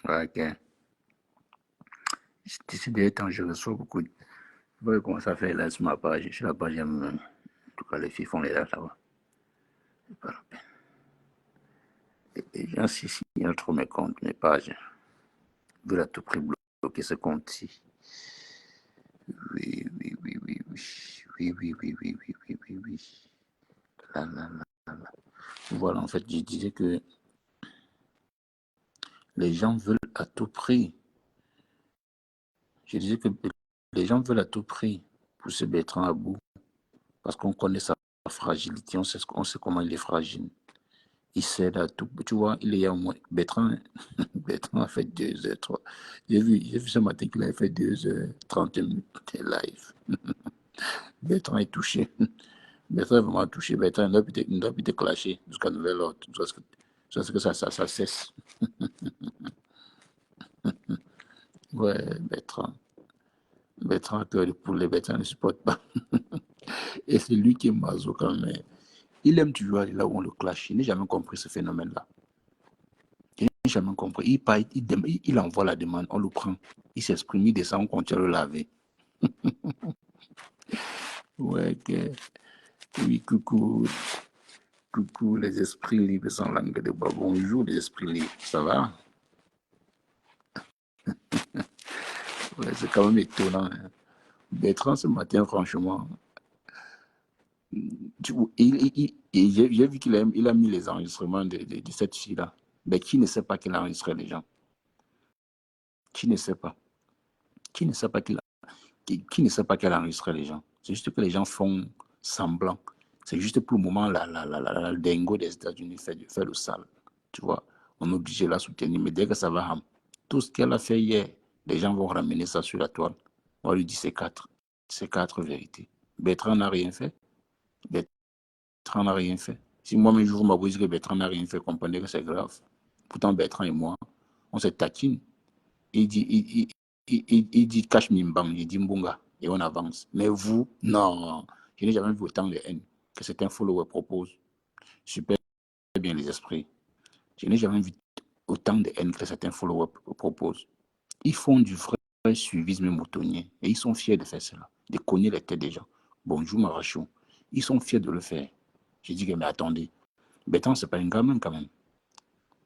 Ouais, ok. D'ici des temps, je reçois beaucoup. Je vais commencer à faire là sur ma page. Sur la page, j'aime. En tout cas, les filles font les lives là-bas. C'est pas la peine. Les gens, si, signalent trop mes comptes, mes pages. Ils veulent à tout prix bloquer ce compte-ci. Oui, oui, oui, oui, oui. Oui, oui, oui, oui, oui, oui, oui, oui. Là, là, là, là. Voilà, en fait, je disais que les gens veulent à tout prix. Je disais que les gens veulent à tout prix pousser Bertrand à bout parce qu'on connaît sa fragilité, on sait comment il est fragile. Il cède à tout. Tu vois, il est au moins. Bertrand, Bertrand a fait 2 heures, 3. J'ai vu ce matin qu'il a fait 2 h 30 de live. Bertrand est touché. Bertrand est vraiment touché. Bertrand ne doit plus te clasher jusqu'à nouvel ordre. Jusqu'à ce que ça cesse. Ouais, Bertrand. Bertrand a peur de poulet. Bertrand ne supporte pas. Et c'est lui qui est maso quand même. Il aime toujours aller là où on le clash. Je n'ai jamais compris ce phénomène-là. Je n'ai jamais compris. Il envoie la demande, on le prend. Il s'exprime, il descend, on continue à le laver. Ouais, ok. Oui, coucou. Coucou, les esprits libres sans langue de bois. Bonjour, les esprits libres. Ça va? Ouais, c'est quand même étonnant. Hein. Bertrand, ce matin, franchement, j'ai vu qu'il a mis les enregistrements de cette fille-là. Mais qui ne sait pas qu'elle a enregistré les gens? Qui ne sait pas? Qui ne sait pas qui ne sait pas qu'elle a enregistré les gens? C'est juste que les gens font semblant. C'est juste pour le moment, la dingo des États-Unis fait le sale. Tu vois, on est obligé de la soutenir. Mais dès que ça va, tout ce qu'elle a fait hier, les gens vont ramener ça sur la toile. On lui dit c'est quatre vérités. Bertrand n'a rien fait. Bertrand n'a rien fait. Si moi-même je vous m'avoue que Bertrand n'a rien fait, comprenez que c'est grave. Pourtant, Bertrand et moi, on se taquine. Il dit, il dit cache Mimbang, il dit Mbunga, et on avance. Mais vous, non, je n'ai jamais vu autant de haine que certains followers proposent. Super bien les esprits. Je n'ai jamais vu autant de haine que certains followers proposent. Ils font du vrai suivisme moutonnier et ils sont fiers de faire cela, de connaître les têtes des gens. Bonjour Marachou. Ils sont fiers de le faire. Je dis que, mais attendez, Bertrand, c'est pas un gamin quand même.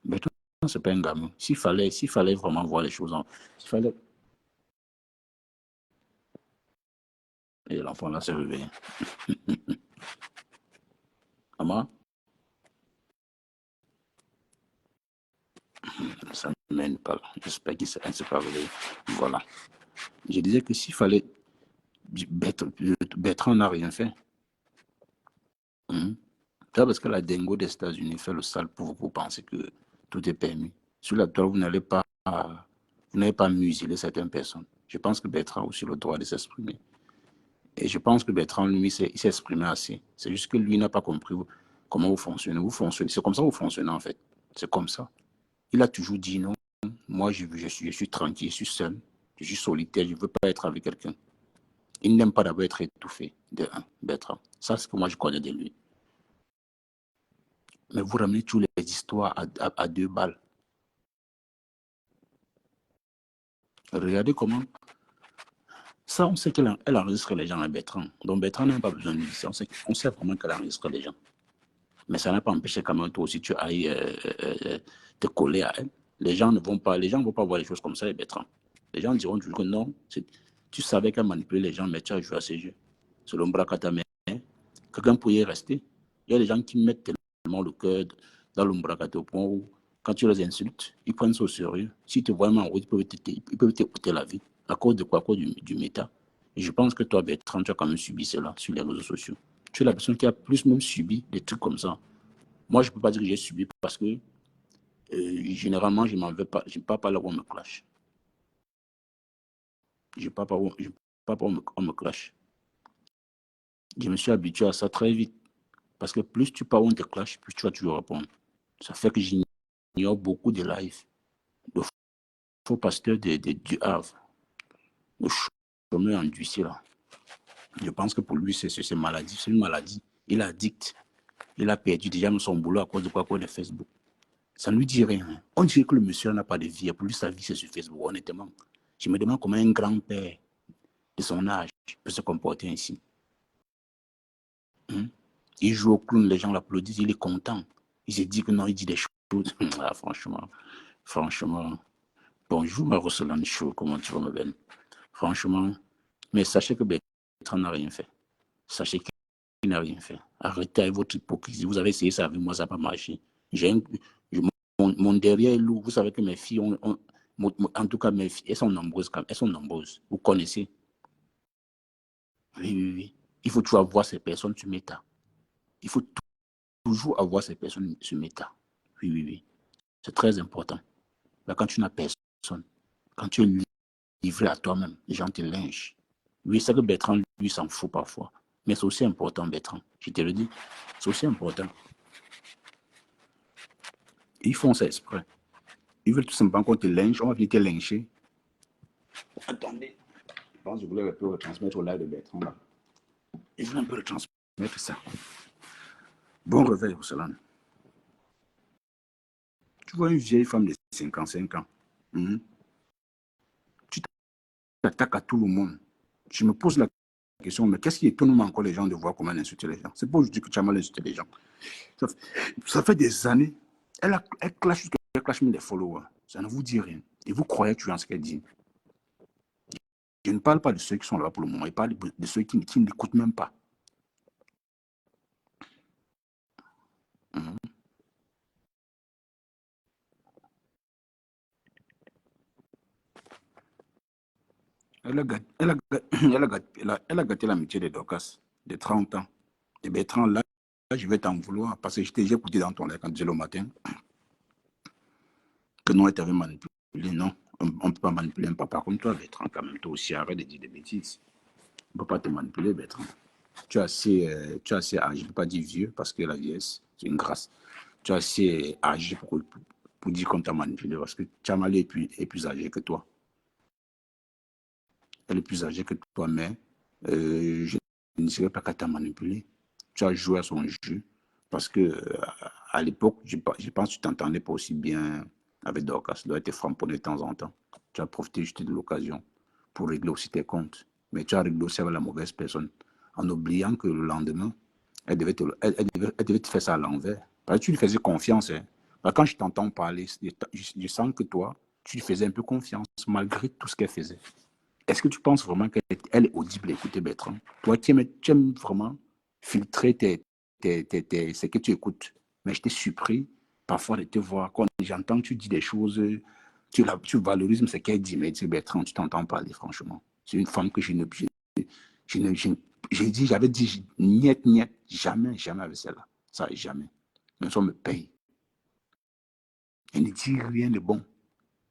Bertrand, c'est pas un gamin. S'il fallait vraiment voir les choses s'il fallait. Et l'enfant là s'est réveillé. Maman, ça ne mène pas. J'espère qu'il ne s'est pas réveillé. Voilà. Je disais que s'il fallait. Bertrand n'a rien fait. C'est parce que la dingo des États-Unis fait le sale pour vous penser que tout est permis. Sur la toile, vous n'avez pas muselé certaines personnes. Je pense que Bertrand a aussi le droit de s'exprimer. Et je pense que Bertrand, lui, il s'est exprimé assez. C'est juste que lui n'a pas compris comment vous fonctionnez. C'est comme ça que vous fonctionnez, en fait. C'est comme ça. Il a toujours dit non. Moi, je suis tranquille, je suis seul, je suis solitaire, je ne veux pas être avec quelqu'un. Il n'aime pas d'abord être étouffé, de un, Bertrand. Ça, c'est ce que moi, je connais de lui. Mais vous ramenez toutes les histoires à 2 balles. Regardez comment. Ça, on sait qu'elle enregistre les gens à Bertrand. Donc, Bertrand n'a pas besoin de dire ça. On sait vraiment qu'elle enregistre les gens. Mais ça n'a pas empêché quand même, toi aussi, tu ailles te coller à elle. Les gens ne vont pas voir les choses comme ça, Bertrand. Les gens diront toujours que non, tu savais qu'elle manipulait les gens, mais tu as joué à ces jeux. Selon Brakata, mais quelqu'un pourrait y rester. Il y a des gens qui mettent tellement le cœur dans l'ombracate au point où, quand tu les insultes, ils prennent ça au sérieux. Si tu vois en route, ils peuvent t'écouter la vie. À cause de quoi? À cause du méta. Et je pense que toi, Bertrand, tu as quand même subi cela sur les réseaux sociaux. Tu es la personne qui a plus même subi des trucs comme ça. Moi, je ne peux pas dire que j'ai subi parce que généralement, je n'en veux pas. Je ne parle pas là où on me clash. Je ne parle pas où on me clash. Je me suis habitué à ça très vite. Parce que plus tu parles où on te clash, plus tu vas toujours répondre. Ça fait que j'ignore beaucoup de lives. Le faux pasteur du Havre, le chômeur endurci là. Je pense que pour lui, c'est maladie. C'est une maladie. Il est addict. Il a perdu déjà son boulot à cause de quoi? À cause de Facebook. Ça ne lui dit rien. On dirait que le monsieur n'a pas de vie. Pour lui, sa vie, c'est sur Facebook, honnêtement. Je me demande comment un grand-père de son âge peut se comporter ainsi. Il joue au clown, les gens l'applaudissent, il est content. Il se dit que non, il dit des choses. Ah, franchement. Bonjour, ma Rosselane Chou, comment tu vas, ma belle? Franchement, mais sachez que Bertrand n'a rien fait. Sachez qu'il n'a rien fait. Arrêtez avec votre hypocrisie. Vous avez essayé ça avec moi, ça n'a pas marché. Mon derrière est lourd. Vous savez que mes filles en tout cas, mes filles, elles sont nombreuses. Elles sont nombreuses. Vous connaissez? Oui. Il faut toujours avoir ces personnes sur Meta. Il faut toujours avoir ces personnes sur Meta. Oui. C'est très important. Mais quand tu n'as personne, quand tu es livré à toi-même, les gens te lynchent. Oui, c'est que Bertrand, lui, s'en fout parfois. Mais c'est aussi important, Bertrand. Je te le dis. C'est aussi important. Ils font ça exprès. Ils veulent tout simplement qu'on te lynche. On va venir te lyncher. Attendez. Je pense que je voulais un peu retransmettre au live de Bertrand là. Je voulais un peu retransmettre ça. Bon réveil, Rousselane. Tu vois une vieille femme de 55 ans. Tu t'attaques à tout le monde. Je me pose la question, mais qu'est-ce qui étonne encore les gens de voir comment elle insulte les gens? C'est pas aujourd'hui que tu as mal insulté les gens. Ça fait des années. Elle clash même les followers. Ça ne vous dit rien. Et vous croyez tu en ce qu'elle dit. Je ne parle pas de ceux qui sont là pour le moment. Je parle de ceux qui ne l'écoutent même pas. Elle a gâté l'amitié de Dorcas de 30 ans. Et Bertrand, là, je vais t'en vouloir parce que j'ai écouté dans ton lait quand tu disais le matin que non, elle t'avait manipulé. Non, on ne peut pas manipuler un papa comme toi, Bertrand, quand même. Toi aussi, arrête de dire des bêtises. On ne peut pas te manipuler, Bertrand. Tu es assez âgé, je ne peux pas dire vieux parce que la vieillesse, c'est une grâce. Tu es assez âgé pour dire qu'on t'a manipulé parce que Tchamali est plus âgé que toi. Elle est plus âgée que toi, mais je ne dirais pas qu'elle t'a manipulé. Tu as joué à son jeu parce que à l'époque, je pense que tu t'entendais pas aussi bien avec Dorcas. Elle doit être frapponnée de temps en temps. Tu as profité juste de l'occasion pour régler aussi tes comptes. Mais tu as réglé aussi avec la mauvaise personne en oubliant que le lendemain, elle devait te faire ça à l'envers. Parce que tu lui faisais confiance. Hein. Quand je t'entends parler, je sens que toi, tu lui faisais un peu confiance malgré tout ce qu'elle faisait. Est-ce que tu penses vraiment qu'elle est audible à écouter Bertrand? Toi, tu aimes vraiment filtrer ce que tu écoutes. Mais je t'ai surpris parfois de te voir. Quand j'entends que tu dis des choses, tu valorises ce qu'elle dit. Mais tu dis, Bertrand, tu t'entends parler, franchement. C'est une femme que j'avais dit, niet, jamais avec celle-là. Ça, jamais. Mais ça me paye. Elle ne dit rien de bon.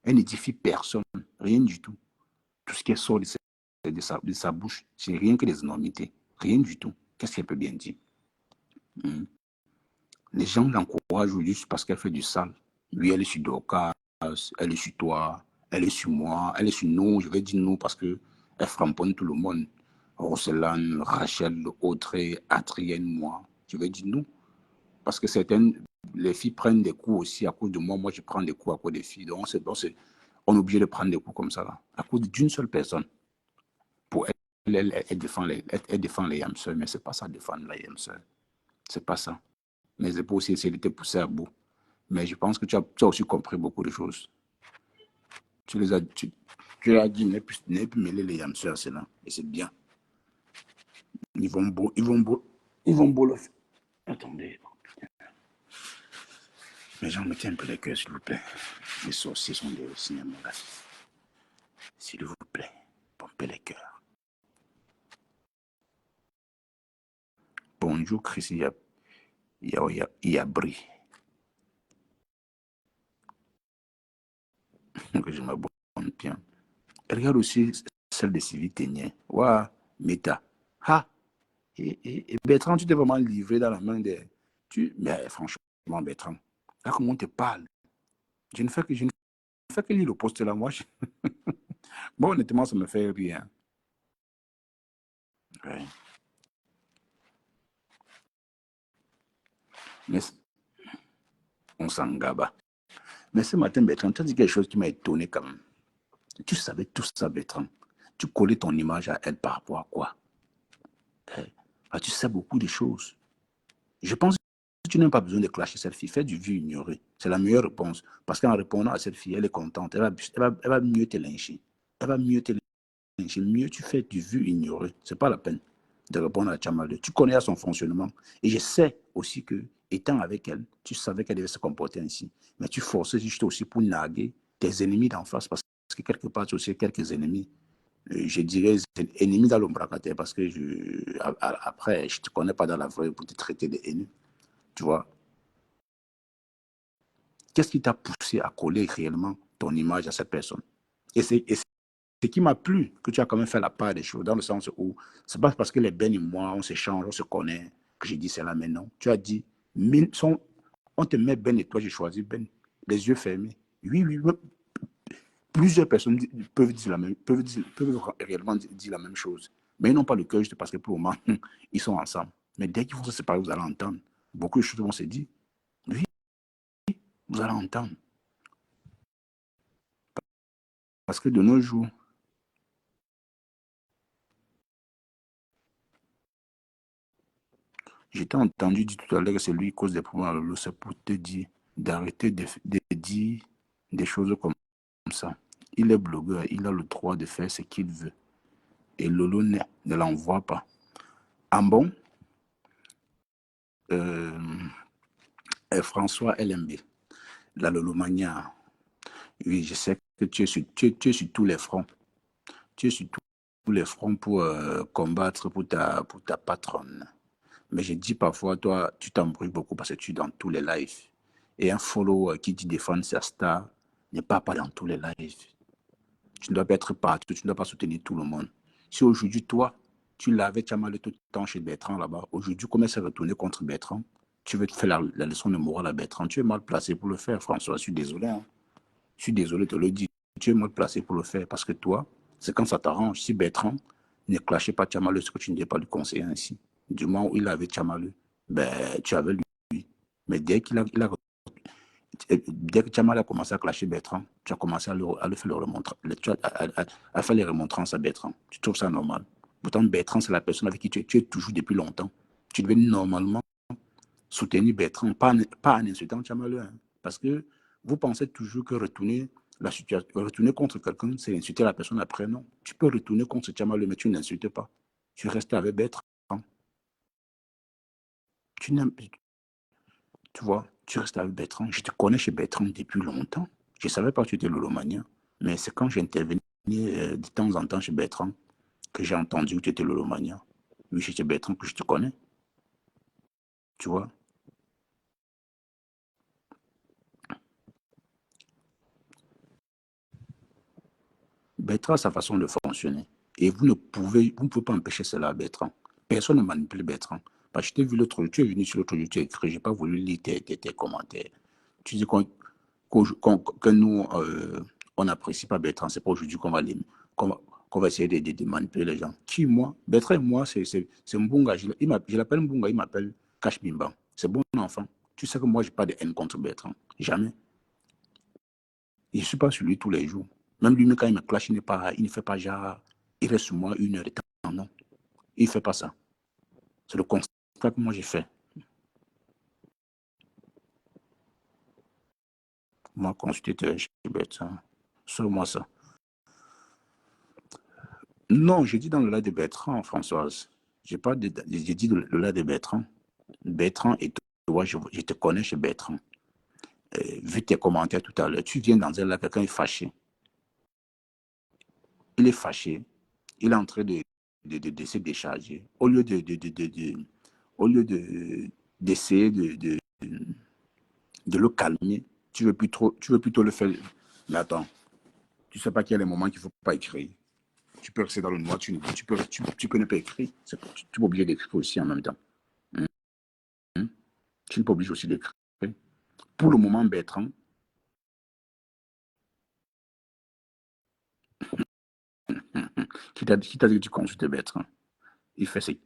Elle n'édifie personne. Rien du tout. Tout ce qui sort de sa bouche, c'est rien que des énormités. Rien du tout. Qu'est-ce qu'elle peut bien dire? Les gens l'encouragent juste parce qu'elle fait du sale. Lui, elle est sur Dorcas, elle est sur toi, elle est sur moi, elle est sur nous. Je vais dire nous parce qu'elle framponne tout le monde. Roselane, Rachel, Audrey, Adrienne, moi. Je vais dire nous. Parce que les filles prennent des coups aussi à cause de moi. Moi, je prends des coups à cause des filles. Donc, on est obligé de prendre des coups comme ça, là, à cause d'une seule personne. Pour elle défend les hamsters, mais c'est pas ça, défendre les hamsters. C'est pas ça. Mais c'est pour aussi essayer de te pousser à bout. Mais je pense que tu as aussi compris beaucoup de choses. Tu leur as dit, n'est plus mêler les hamsters, c'est là. Et c'est bien. Ils vont beau le faire. Attendez. Les gens, mettez un peu les cœurs, s'il vous plaît. Les sorciers sont des cinéma, là. S'il vous plaît, pompez les cœurs. Bonjour, Chris Yabri. Que je m'abonne bien. Regarde aussi celle de Sylvie Ténier. Waouh, Meta. Ha! Et Bertrand, tu t'es vraiment livré dans la main des. Mais franchement, Bertrand, là, comment on te parle? Je ne fais que lire le poste là, moi. Bon, honnêtement, ça me fait rien. Ouais. Mais on s'en gaba. Mais ce matin, Bertrand, tu as dit quelque chose qui m'a étonné quand même. Tu savais tout ça, Bertrand. Tu collais ton image à elle par rapport à quoi? Tu sais beaucoup de choses. Je pense que tu n'as pas besoin de clasher cette fille. Fais du vu ignoré. C'est la meilleure réponse. Parce qu'en répondant à cette fille, elle est contente. Elle va mieux te lyncher. Elle va mieux te lyncher. Mieux tu fais du vu ignoré. Ce n'est pas la peine de répondre à Tchamaleu. Tu connais son fonctionnement. Et je sais aussi que, étant avec elle, tu savais qu'elle devait se comporter ainsi. Mais tu forçais juste aussi pour narguer tes ennemis d'en face. Parce que quelque part, tu as aussi quelques ennemis. Je dirais ennemis dans l'ombracataire parce que après, je ne te connais pas dans la vraie pour te traiter d'ennemi. Tu vois, qu'est-ce qui t'a poussé à coller réellement ton image à cette personne? Et c'est ce qui m'a plu, que tu as quand même fait la part des choses, dans le sens où c'est pas parce que les Ben et moi, on s'échange, on se connaît, que j'ai dit c'est là maintenant. Tu as dit, on te met Ben et toi, j'ai choisi Ben, les yeux fermés. Oui, oui, oui. Plusieurs personnes peuvent réellement dire la même chose. Mais ils n'ont pas le cœur juste parce que pour le moment, ils sont ensemble. Mais dès qu'ils vont se séparer, vous allez entendre. Beaucoup de choses vont se dire. Oui, vous allez entendre. Parce que de nos jours, j'étais entendu dire tout à l'heure que c'est lui qui cause des problèmes à Lolo. C'est pour te dire d'arrêter de dire des choses comme ça. Il est blogueur, il a le droit de faire ce qu'il veut. Et Lolo ne l'envoie pas. En bon, euh, François LMB, la Lolomania. Oui, je sais que tu es sur tous les fronts. Tu es sur tous les fronts pour combattre pour ta patronne. Mais je dis parfois, toi, tu t'embrouilles beaucoup parce que tu es dans tous les lives. Et un follower qui dit défendre sa star n'est pas dans tous les lives. Tu ne dois pas être partout, tu ne dois pas soutenir tout le monde. Si aujourd'hui, toi, tu l'avais Tchamalé tout le temps chez Bertrand là-bas, aujourd'hui, comment ça retourner contre Bertrand? Tu veux te faire la leçon de morale à Bertrand. Tu es mal placé pour le faire, François. Je suis désolé. Hein. Je suis désolé de te le dire. Tu es mal placé pour le faire parce que toi, c'est quand ça t'arrange. Si Bertrand ne clashait pas Tchamalé, ce que tu ne devais pas lui conseiller ainsi. Du moment où il avait Tchamalé, ben, tu avais lui. Mais dès que Tchamalé a commencé à clasher Bertrand, tu as commencé à le faire le remontrer, à faire les remontrances à Bertrand. Tu trouves ça normal. Pourtant, Bertrand, c'est la personne avec qui tu es toujours depuis longtemps. Tu devais normalement soutenir Bertrand, pas en insultant Tchamalé. Hein, parce que vous pensez toujours que retourner contre quelqu'un, c'est insulter la personne après. Non. Tu peux retourner contre Tchamalé, mais tu n'insultes pas. Tu restes avec Bertrand. Tu, tu vois, tu restes avec Bertrand. Je te connais chez Bertrand depuis longtemps. Je ne savais pas que tu étais lolomania. Mais c'est quand j'intervenais de temps en temps chez Bertrand que j'ai entendu que tu étais lolomania. Oui, chez Bertrand que je te connais. Tu vois. Bertrand a sa façon de fonctionner. Et vous ne pouvez pas empêcher cela à Bertrand. Personne ne manipule Bertrand. Parce que je t'ai vu l'autre jour, tu es venu sur l'autre jour, tu as écrit, je n'ai pas voulu lire tes commentaires. Tu dis que nous, on n'apprécie pas Bertrand. C'est pas aujourd'hui qu'on va, qu'on va essayer de manipuler les gens. Qui, moi? Bertrand, moi, c'est Mbunga. Je l'appelle Mbunga, il m'appelle Kashmimba. C'est bon enfant. Tu sais que moi, je n'ai pas de haine contre Bertrand. Jamais. Et je ne suis pas sur lui tous les jours. Même lui, quand il me clash, il ne fait pas genre, il reste sur moi 1 heure de temps. Non, il ne fait pas ça. C'est le constat que moi j'ai fait. Moi, consulté chez Bertrand. Seulement ça. Non, j'ai dit dans le lac de Bertrand, Françoise. J'ai dit le lac de Bertrand. Bertrand et toi, je te connais chez Bertrand. Vu tes commentaires tout à l'heure, tu viens dans un lac, quelqu'un est fâché. Il est fâché. Il est en train de se décharger. Au lieu d'essayer de le calmer, tu veux plutôt le faire. Mais attends, tu ne sais pas qu'il y a des moments qu'il ne faut pas écrire. Tu peux rester dans le noir, tu peux ne pas écrire. Tu es obligé d'écrire aussi en même temps. Hein? Tu n'es pas obligé aussi d'écrire. Pour le moment, Bertrand, qui t'a dit que tu consultes Bertrand, il fait,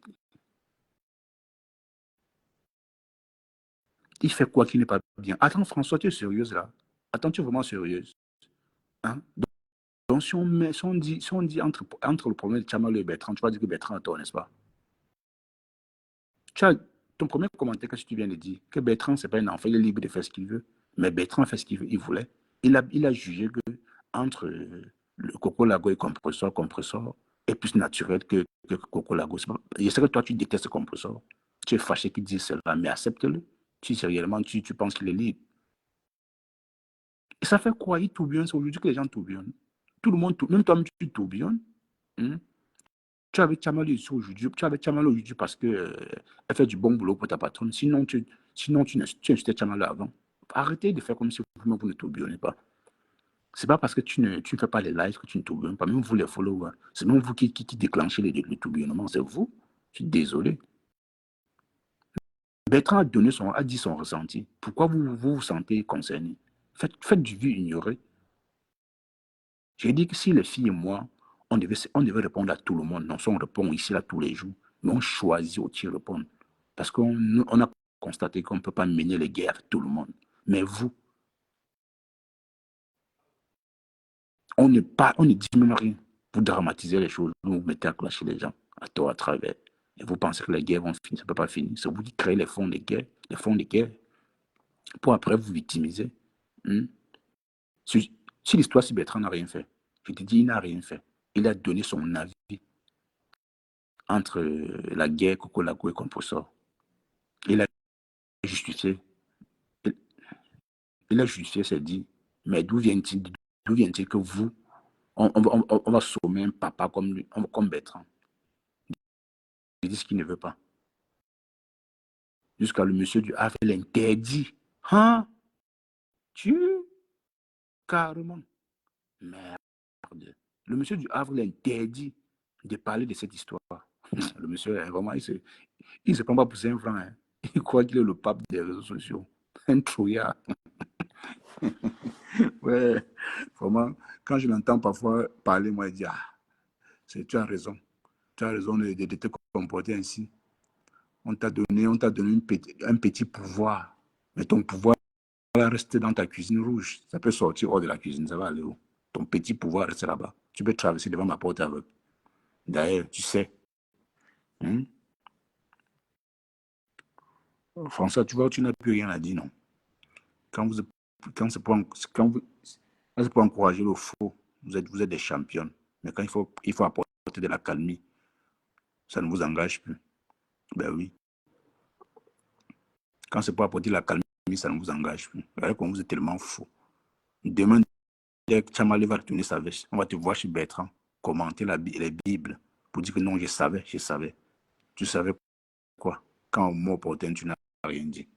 il fait quoi qui n'est pas bien. Attends, François, tu es sérieuse là? Attends, tu es vraiment sérieuse? Hein? Donc, si on dit entre le problème de Chamallow et Bertrand, tu vas dire que Bertrand a tort, n'est-ce pas? Tu as ton premier commentaire, qu'est-ce que tu viens de dire? Que Bertrand, c'est pas un enfant, il est libre de faire ce qu'il veut. Mais Bertrand fait ce qu'il veut, il voulait. Il a jugé que entre le Coco Lago et compresseur est plus naturel que Coco Lago. Je sais que toi, tu détestes compresseur. Tu es fâché qu'il dise cela, mais accepte-le. Si sérieusement tu penses qu'il est libre. Et ça fait quoi? Il tourbillonne, c'est aujourd'hui que les gens tourbillonnent. Tout le monde, même toi, tu tourbillonnes. Hein? Tu avais Chamalo ici aujourd'hui, tu avais Chamalo aujourd'hui parce que elle fait du bon boulot pour ta patronne. Sinon tu insultais Chamalo avant. Arrêtez de faire comme si vous ne tourbillonnez pas. C'est pas parce que tu ne fais pas les lives que tu ne tourbillonnes pas. Même vous, les followers, c'est même vous qui déclenchez le tourbillonnement. C'est vous. Je suis désolé. Bertrand a dit son ressenti. Pourquoi vous sentez concerné? Faites du vu ignorer. J'ai dit que si les filles et moi, on devait répondre à tout le monde. Non, on répond ici là tous les jours. Mais on choisit aussi de répondre. Parce qu'on a constaté qu'on ne peut pas mener les guerres avec tout le monde. Mais vous, on ne dit même rien. Vous dramatisez les choses, vous mettez à clasher les gens, à tort, à travers. Et vous pensez que les guerres vont finir, ça ne peut pas finir. C'est vous qui créez les fonds de guerre, pour après vous victimiser. Hmm? Si l'histoire, si Bertrand n'a rien fait, je te dis, il n'a rien fait. Il a donné son avis entre la guerre Kokolago et Compressor. Il a justifié. Il, il a justifié, c'est dit. Mais d'où vient-il que vous, on va sommer un papa comme lui, comme Bertrand? Il dit ce qu'il ne veut pas. Jusqu'à le monsieur du Havre l'interdit. Hein? Tu? Carrément. Merde. Le monsieur du Havre l'interdit de parler de cette histoire. Le monsieur, vraiment, il se prend pas pour un franc. Hein. Il croit qu'il est le pape des réseaux sociaux. Un trouillard. Ouais, vraiment, quand je l'entends parfois parler, moi, je dis, ah, tu as raison. Tu as raison de te comporter ainsi. On t'a donné un petit pouvoir. Mais ton pouvoir va rester dans ta cuisine rouge. Ça peut sortir hors de la cuisine, ça va aller où? Ton petit pouvoir reste là-bas. Tu peux traverser devant ma porte avec. D'ailleurs, tu sais. Hein? François, tu vois, tu n'as plus rien à dire, non? Quand vous, quand c'est pour, quand vous, quand c'est pour encourager le faux, vous êtes des championnes. Mais quand il faut apporter de la calmie, ça ne vous engage plus. Ben oui. Quand c'est pour apporter de la calmie, ça ne vous engage plus. Regardez comme vous êtes tellement fou. Demain, dès que Chamale va retourner sa veste, on va te voir chez Bertrand commenter les Bibles pour dire que non, je savais. Tu savais quoi? Quand au mot opportun, tu n'as rien dit.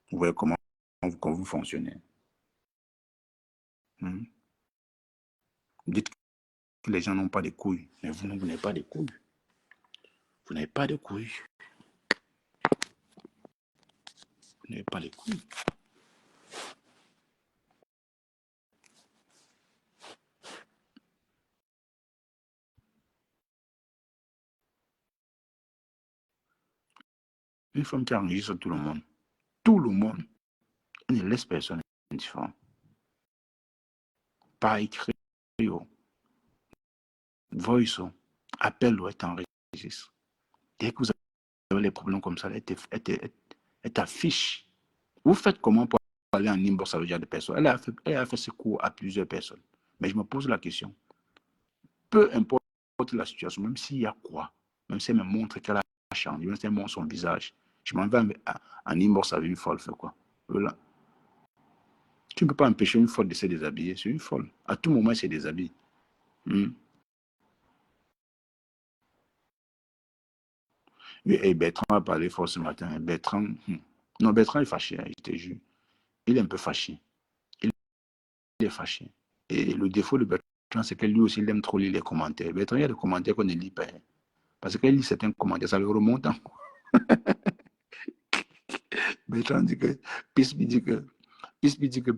Vous voyez comment vous fonctionnez. Hmm? Dites que les gens n'ont pas de couilles, mais vous n'avez pas de couilles. Vous n'avez pas de couilles. Vous n'avez pas de couilles. Une femme qui enregistre tout le monde. Tout le monde. Elle ne laisse personne indifférent. Par écrit, voice, appel ou elle t'enregistre. Dès que vous avez les problèmes comme ça, elle t'affiche. Vous faites comment pour aller en inbox avec ce genre de personnes? Elle a fait ce cours à plusieurs personnes. Mais je me pose la question. Peu importe la situation, même s'il y a quoi, même si elle me montre qu'elle a changé, même si elle montre son visage, je m'en vais en inbox avec une folle, fait quoi? Voilà. Tu ne peux pas empêcher une folle de se déshabiller, c'est une folle. À tout moment, elle se déshabille. Hmm. Et Bertrand a parlé fort ce matin. Bertrand, non, Bertrand est fâché, hein, je te jure. Il est un peu fâché. Il est fâché. Et le défaut de Bertrand, c'est que lui aussi, il aime trop lire les commentaires. Bertrand, il y a des commentaires qu'on ne lit pas. Hein. Parce qu'il lit certains commentaires, ça le remonte. Hein. Bertrand dit que, Pispi dit que, Pispi dit que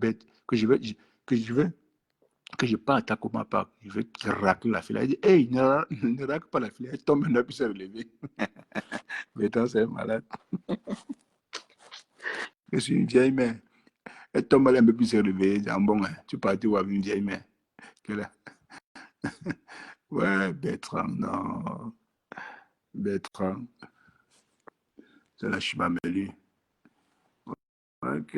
je veux, que je parte à comment pas. Je veux qu'il racle la fille. Il dit, hey, ne racle pas la fille. Elle tombe maintenant, puis se relever. Bertrand, c'est malade. Je suis une vieille mère. Elle tombe, elle est un peu plus se réveiller. C'est bon, hein. Tu partais où avec une vieille mère? Ouais, Bertrand, non. Bertrand, c'est la chibamelu. Ok.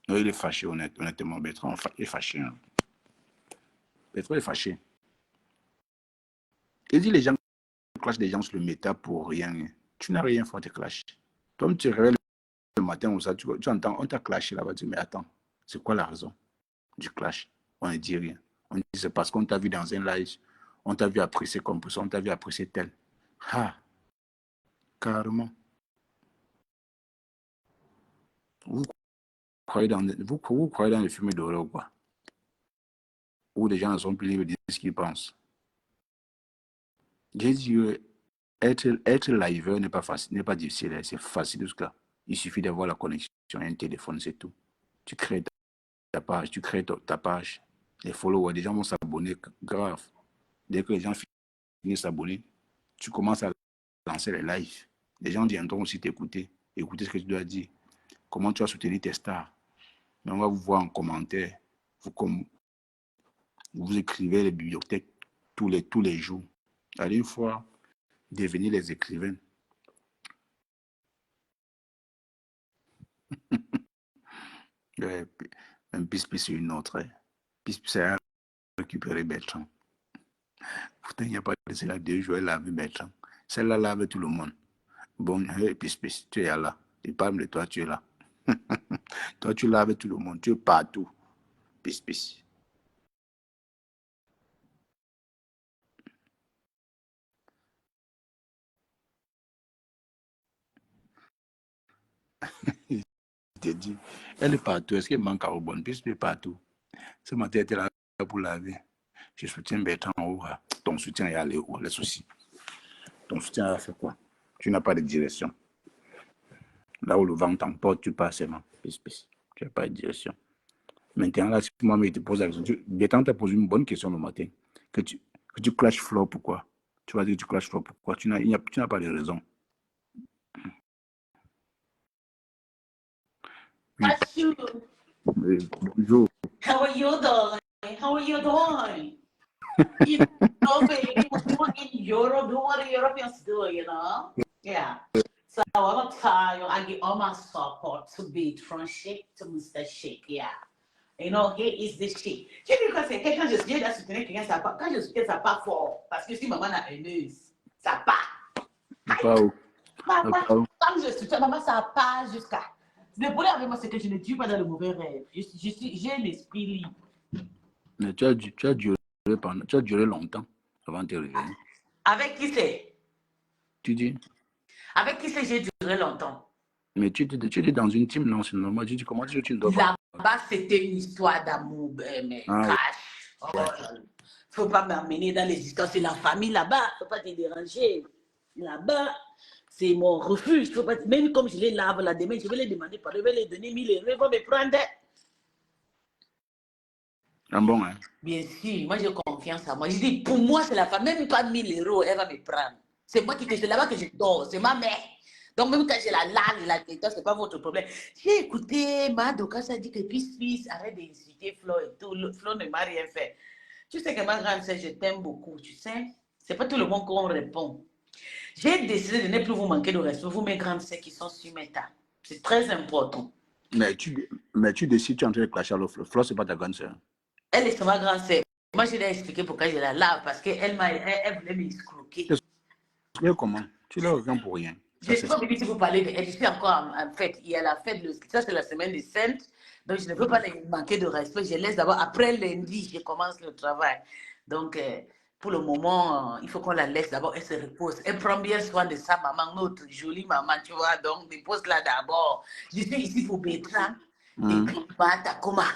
Non, il est fâché, honnêtement, Bertrand. Il est fâché. Hein. Bertrand est fâché. Il dit les gens clashent des gens sur le méta pour rien. Tu n'as rien fait, tu clashes. Toi, tu te réveilles le matin ou ça, tu entends, on t'a clashé là-bas. Tu dis, mais attends, c'est quoi la raison du clash? On ne dit rien. On dit, c'est parce qu'on t'a vu dans un live, on t'a vu apprécier comme ça, on t'a vu apprécier tel. Ah, carrément. Vous croyez dans, vous croyez dans les films d'horreur ou quoi? Où les gens ne sont plus libres de dire ce qu'ils pensent. J'ai dit, être liveur n'est pas facile, n'est pas difficile, c'est facile jusqu'à. Il suffit d'avoir la connexion et un téléphone, c'est tout. Tu crées ta page, tu crées ta page. Les followers, les gens vont s'abonner grave. Dès que les gens finissent de s'abonner, tu commences à lancer les lives. Les gens viendront aussi t'écouter, écouter ce que tu dois dire. Comment tu as soutenir tes stars. Mais on va vous voir en commentaire. Vous écrivez les bibliothèques tous les jours. Allez une fois devenir les écrivains. Ouais, un pis sur une autre. Pis c'est à récupérer Bertrand. Pourtant, il n'y a pas de cela 2 jours, elle lave Bertrand. Celle-là lave tout le monde. Bon, hey, pis, tu es là. Il parle de toi, tu es là. Toi, tu laves tout le monde. Tu es partout. Pis. Je te dis, elle est partout. Est-ce qu'elle manque à Aubonne? Pis est partout. Ce matin, elle était là pour laver. Je soutiens Bertrand en haut. Ton soutien est allé où? Les soucis. Ton soutien a fait quoi? Tu n'as pas de direction. Là où le vent t'emporte, tu passes seulement. Pis. Tu n'as pas de direction. Maintenant, là, si moi, je te pose la question, Bertrand t'a posé une bonne question le matin. Que tu clashes Flo, pourquoi? Tu vas dire que tu clashes Flo, pourquoi? Tu n'as pas de raison. Oui. Bonjour. How are you doing? How are you doing? You know, baby, what you want in Europe, do what the Europeans do, you know? Yeah. So I'm gonna tell you, I give all my support to be from Sheikh to Mr. Sheikh, yeah. You know, he is the Sheikh. Tu sais quoi, c'est quelqu'un, je viens de soutenir quelqu'un, ça part. Quand je soutiens, ça part fort. Parce que si maman a haineuse, ça part. Quand je soutiens, maman, ça part jusqu'à. Le problème avec moi, c'est que je ne tue pas dans le mauvais rêve. J'ai l'esprit libre. Mais tu as duré longtemps avant de te réveiller. Avec qui c'est? Tu dis? Avec qui c'est j'ai duré longtemps? Mais tu étais dans une team, non, c'est normal. Tu dis comment tu ne dois pas? Là-bas, c'était une histoire d'amour, mais cash. Il ne faut pas m'amener dans les histoires. C'est la famille là-bas. Il ne faut pas te déranger. Là-bas, c'est mon refuge. Faut pas... Même comme je les lave là demain, je vais les demander par je vais les donner 1000 euros. Ils vont me prendre. Ah bon, hein? Bien sûr, moi j'ai confiance en moi. Je dis, pour moi, c'est la femme. Même pas 1000 euros, elle va me prendre. C'est moi c'est là-bas que je dors. C'est ma mère. Donc, même quand j'ai la langue et la tête, ce n'est pas votre problème. J'ai écouté Madoka, ça dit que Peace, arrête d'insulter Flo et tout. Flo ne m'a rien fait. Tu sais que ma grande sœur, je t'aime beaucoup, tu sais. Ce n'est pas tout le monde qu'on répond. J'ai décidé de ne plus vous manquer de respect, vous, mes grandes sœurs qui sont sur mes tas. C'est très important. Mais tu décides, tu es en train de clasher à Flo. Flo, ce n'est pas ta grande sœur. Elle est ma grande sœur. Moi, je lui ai expliqué pourquoi je la lave, parce qu'elle voulait m'escroquer. Comment? Tu la reviens pour rien. Je ne sais pas si vous parlez d'elle. Je suis encore en fête. Il y a la fête, ça c'est la semaine des Saintes. Donc je ne veux pas les manquer de respect. Je laisse d'abord. Après lundi, je commence le travail. Donc pour le moment, il faut qu'on la laisse d'abord. Elle se repose. Elle prend bien soin de sa maman, notre jolie maman, tu vois. Donc dépose-la d'abord. Je suis ici pour Bertrand et puis Matakoma.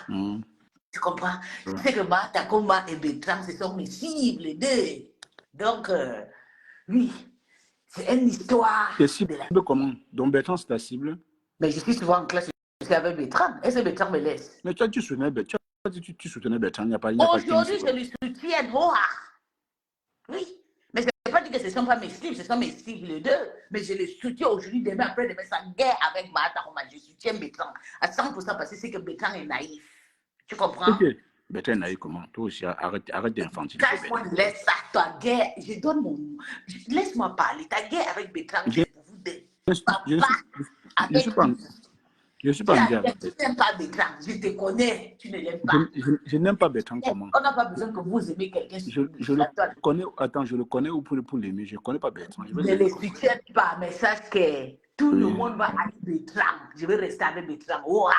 Tu comprends? Je sais que Matakoma et Bertrand, ce sont mes cibles, les deux. Donc, oui. C'est une histoire. T'es cible comment? Donc Bertrand, c'est ta cible? Mais je suis souvent en classe, je suis avec Bertrand. Est-ce que Bertrand me laisse? Mais tu soutenais tu soutenais Bertrand, il n'y a pas 15 Aujourd'hui, je secondes. le soutiens. Oh, ah. Oui. Mais je n'ai pas dit que ce ne sont pas mes styles, ce sont mes styles les deux. Mais je les soutiens aujourd'hui, demain, après demain, ça guerre avec Martha Roma. Je soutiens Bertrand à 100% parce que c'est que Bertrand est naïf. Tu comprends? Ok. Bertrand est naïf comment? Toi aussi, arrête d'infantiliser Cache-moi, Bertrand. laisse ça, ta guerre. Je donne mon. Laisse-moi parler. Ta guerre avec Bertrand, c'est pour vous deux. Je ne Pas suis avec pas, lui. je suis Tu pas en guerre avec Bertrand. n'aimes pas Bertrand. Je te connais. Tu ne l'aimes pas. Je n'aime pas Bertrand comment? On n'a pas besoin que vous aimez quelqu'un sur Le la toile. connais, attends, je le connais pour l'aimer. Je ne connais pas Bertrand. Je vais Ne l'aimer le comment? soutiens pas, mais sache que tout le Oui. monde va avec Bertrand. Je vais rester avec Bertrand. Oh, ah.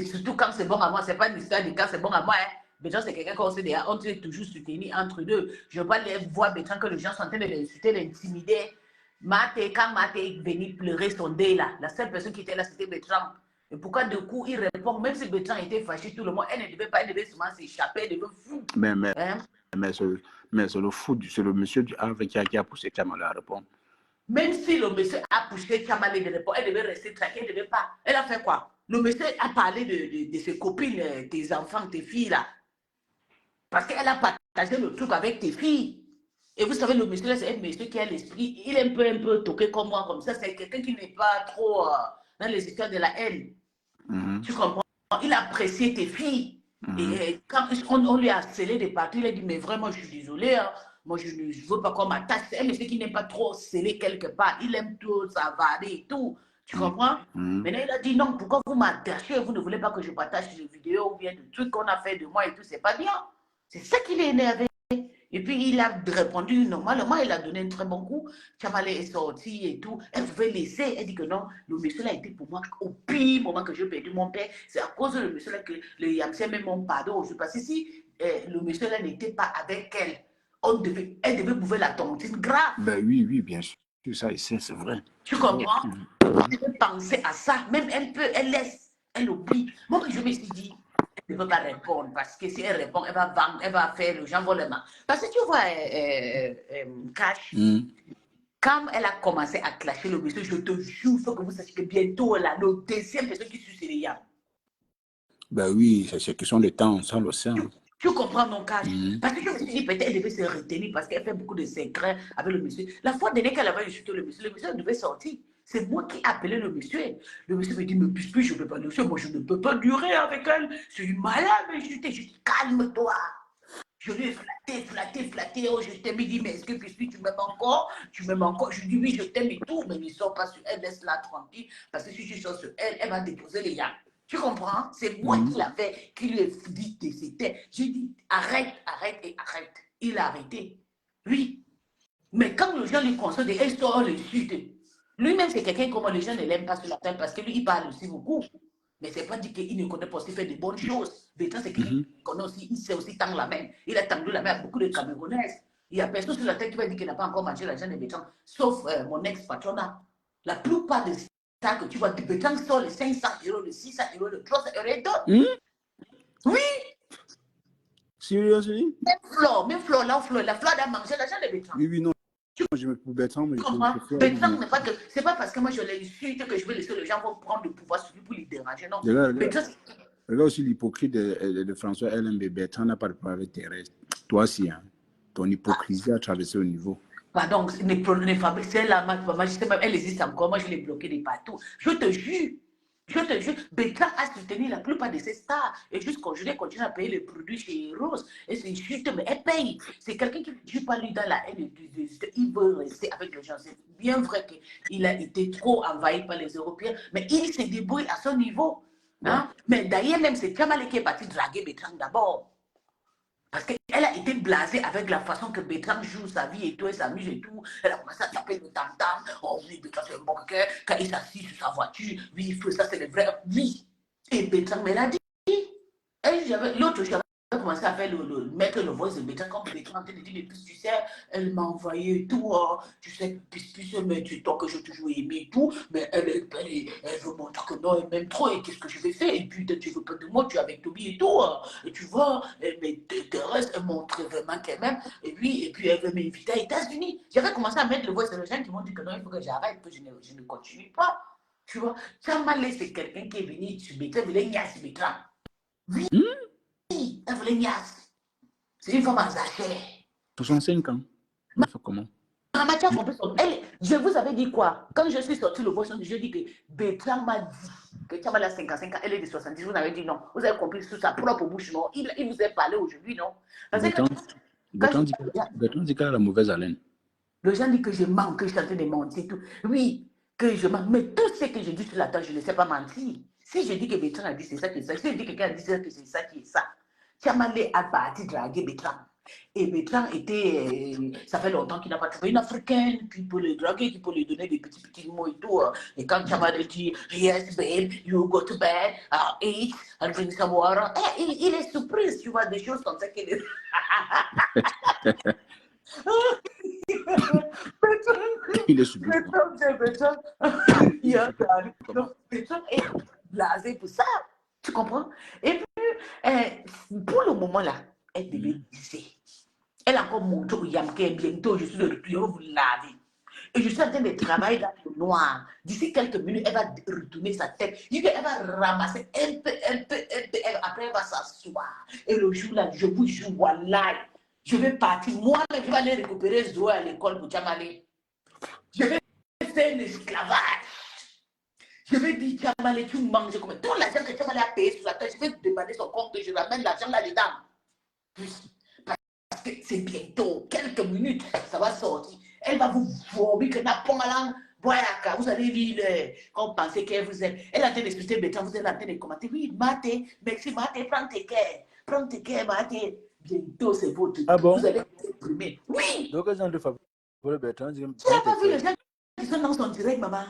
Surtout quand c'est bon à moi, c'est pas une histoire de quand c'est bon à moi. Hein. Bertrand, c'est quelqu'un qu'on sait déjà, on peut toujours soutenir entre deux. Je ne veux pas les voir Bertrand que les gens sont en train de l'insulter, l'intimider. Quand Mate est venu pleurer son dé là, la seule personne qui était là, c'était Bertrand. Et pourquoi de coup il répond, même si Bertrand était fâché, tout le monde, elle ne devait pas, elle devait seulement s'échapper, elle devait fou. Hein? Mais c'est le fou, c'est le monsieur du Havre qui a poussé Kamala à répondre. Même si le monsieur a poussé Kamala de répondre, elle devait rester tranquille, elle ne devait pas. Elle a fait quoi? Le monsieur a parlé de ses copines, tes enfants, tes filles là. Parce qu'elle a partagé le truc avec tes filles. Et vous savez, le monsieur là, c'est un monsieur qui a l'esprit, il est un peu toqué comme moi, comme ça. C'est quelqu'un qui n'est pas trop dans les histoires de la haine. Tu comprends? Il a apprécié tes filles. Et quand on lui a scellé des parties, il a dit, mais vraiment, je suis désolé. Hein. Moi, je ne veux pas qu'on m'attache. C'est un monsieur qui n'aime pas trop sceller quelque part. Il aime tout savaner et tout. Tu comprends? Maintenant, il a dit, non, pourquoi vous m'attachez? Vous ne voulez pas que je partage les vidéos ou bien des trucs qu'on a fait de moi et tout. C'est pas bien. C'est ça qu'il est énervé. Et puis, il a répondu normalement, il a donné un très bon coup. Chamale est sorti et tout. Elle pouvait laisser. Elle dit que non, le monsieur là était pour moi au pire moment que j'ai perdu mon père. C'est à cause de monsieur là que les Yamsé même mon pardon. Parce que si le monsieur là n'était pas avec elle, elle devait bouffer la tontine grave. Ben oui, bien sûr. Ça, c'est vrai. Tu comprends? Elle devait penser à ça. Même elle laisse, elle oublie. Moi, je me suis dit, elle ne peut pas répondre parce que si elle répond, elle va vendre, elle va faire le gens volement. Parce que tu vois, Cash, quand elle a commencé à clasher le monsieur, je te jure, il faut que vous sachiez que bientôt, là, le deuxième personne qui suit, c'est les Yam. Ben oui, c'est question de temps, ça le sait. Tu comprends mon Cash? Parce que je me suis dit, peut-être elle devait se retenir parce qu'elle fait beaucoup de secrets avec le monsieur. La fois dernière qu'elle avait insulté le monsieur devait sortir. C'est moi qui ai appelé le monsieur. Le monsieur me dit, mais puisque je ne peux pas dire ça, moi je ne peux pas durer avec elle. C'est une malade, mais je dis, calme-toi. Je lui ai flatté. Oh, je t'aime. Il dit, mais est-ce que puisque tu m'aimes encore? Tu m'aimes encore? Je dis, oui, je t'aime et tout, mais ne sors pas sur elle, laisse-la tranquille. Parce que si tu sors sur elle, elle va déposer les gars. Tu comprends? C'est moi qui lui ai dit que c'était. J'ai dit, arrête. Il a arrêté. Oui. Mais quand les gens lui consolent, elle sort le sud. Lui-même, c'est quelqu'un comme les gens ne l'aiment pas sur la table parce que lui, il parle aussi beaucoup. Mais ce n'est pas dit qu'il ne connaît pas aussi faire de bonnes choses. Bertrand, c'est quelqu'un qui connaît aussi, il sait aussi tendre la main. Il a tendu la main à beaucoup de Camerounaises. Il n'y a personne sur la tête qui va dire qu'il n'a pas encore mangé l'argent de Bertrand, sauf mon ex-patronat. La plupart des ça que tu vois, Bertrand sort les 500 euros, les 600 euros, les 300 euros et d'autres. Oui. Seriously? Même Flore, la Flore a mangé l'argent de Bertrand. Oui, non. Je me Bertrand, mais Bertrand n'est pas que. C'est pas parce que moi je l'insulte que je vais laisser les gens vont prendre le pouvoir sur lui pour les déranger. Non. Regarde aussi l'hypocrite de François LMB. Bertrand n'a pas de problème avec Thérèse. Toi aussi, hein. Ton hypocrisie a traversé au niveau. Pardon, c'est la maman, elle existe encore. Moi, je l'ai bloqué de partout. Je te jure. Bertrand a soutenu la plupart de ces stars. Et jusqu'aujourd'hui, continue à payer les produits chez Rose. Et c'est juste, mais elle paye. C'est quelqu'un qui ne dit pas lui dans la haine. Il veut rester avec les gens. C'est bien vrai qu'il a été trop envahi par les Européens. Mais il se débrouille à son niveau. Hein? Mais d'ailleurs, même c'est Kamale qui est parti draguer Bertrand d'abord. Parce qu'elle a été blasée avec la façon que Bertrand joue sa vie et tout, elle s'amuse et tout. Elle a commencé à taper le tam-tam. Oh oui, Bertrand c'est un bon quelqu'un. Quand il s'assit sur sa voiture, oui, il faut ça, c'est le vrai. Oui. Et Bertrand me l'a dit. L'autre, j'avais commencé à faire mettre le voice de Bertrand comme Bertrand te dit, mais puis tu sais, elle m'a envoyé tout. Oh, tu sais, puis mais tu toi que j'ai toujours aimé et tout. Mais elle veut montrer que non, elle m'aime trop. Et qu'est-ce que je vais faire? Et puis tu veux pas de moi, tu es avec Toby et tout. Et tu vois, mais Thérèse, elle montre vraiment qu'elle m'aime. Et puis elle veut m'inviter aux États-Unis. J'avais commencé à mettre le voice de gens qui m'ont dit que non, il faut que j'arrête, que je ne continue pas. Tu vois, Chamale, c'est quelqu'un qui est venu sur Bertrand, il voulait niasse Bertrand. Oui, elle voulait niasse. C'est une femme en sachet. 65 ans. Elle fait comment? Je vous avais dit quoi? Quand je suis sortie le boisson, je dis que Bertrand m'a dit que Chamale a 55 ans, elle est de 70. Vous avez dit non. Vous avez compris sous sa propre bouche, non? Il vous a parlé aujourd'hui, non? Parce que Bertrand dit qu'elle a la mauvaise haleine. Les gens disent que je mens, que je suis en train de mentir. Tout. Oui, que je mens. Mais tout ce que je dis sur la table, je ne sais pas mentir. Si je dis que Bertrand a dit c'est ça qui est ça, si je dis que quelqu'un a dit que c'est ça qui est ça, Chamale a parti draguer Bertrand. Et Bertrand était, ça fait longtemps qu'il n'a pas trouvé une Africaine qui peut le draguer, qui peut lui donner des petits mots et tout. Et quand Chamale dit, yes babe, you go to bed, I'll eat, I'll drink some water, il est surpris, tu vois, des choses comme ça qu'il est. Il est surpris. Bertrand est blasé pour ça. Tu comprends? Et puis, pour le moment là, elle devait dire. Elle a encore montré au Yamké, bientôt je suis de retour, je vais vous laver. Et je suis en train de travailler dans le noir. D'ici quelques minutes, elle va retourner sa tête. Elle va ramasser un peu. Après, elle va s'asseoir. Et le jour là, je vous jure, voilà. Je vais partir. Moi, je vais aller récupérer Zoé à l'école pour Chamale. Je vais faire l'esclavage. Je vais dire, Chamale, tu manges comme tout l'argent que Chamale a payé sur la tête. Je vais demander son compte que je ramène l'argent là-dedans. Parce que c'est bientôt, quelques minutes, ça va sortir. Elle va vous vomir que n'a pas mal. Vous allez lire, quand vous pensez qu'elle vous aime. Elle a en train d'expliquer, Bertrand, vous êtes en train de commenter. Oui, Maté, merci Maté, prends tes cœurs. Prends tes cœurs, Maté. Bientôt, c'est votre. Ah bon? Vous allez vous exprimer. Oui! Donc, les gens de faveur, Bertrand, tu n'as pas vu les gens qui sont dans son direct, maman?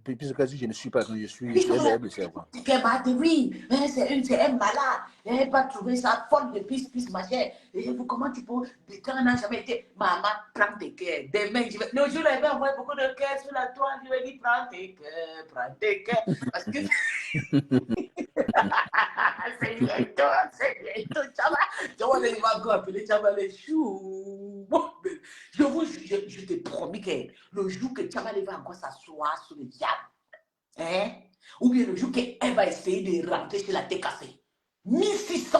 Puisque si je ne suis pas quand je suis, Ils sont là. Oui, c'est un malade. Elle va trouver ça folle de pisse, machin. Et vous, comment tu peux. Bertrand n'a jamais été. Maman, prends tes cœurs. Demain, je vais. Le jour là, il va envoyer beaucoup de cœurs sur la toile. Je vais dire, prends tes cœurs, prends tes cœurs. Parce que. C'est bientôt, Chama. Il va encore appeler Chama les choux. Je t'ai promis que le jour que Chama va encore s'asseoir sur le diable, hein? Ou bien le jour qu'elle va essayer de rentrer chez la tête cassée. 1600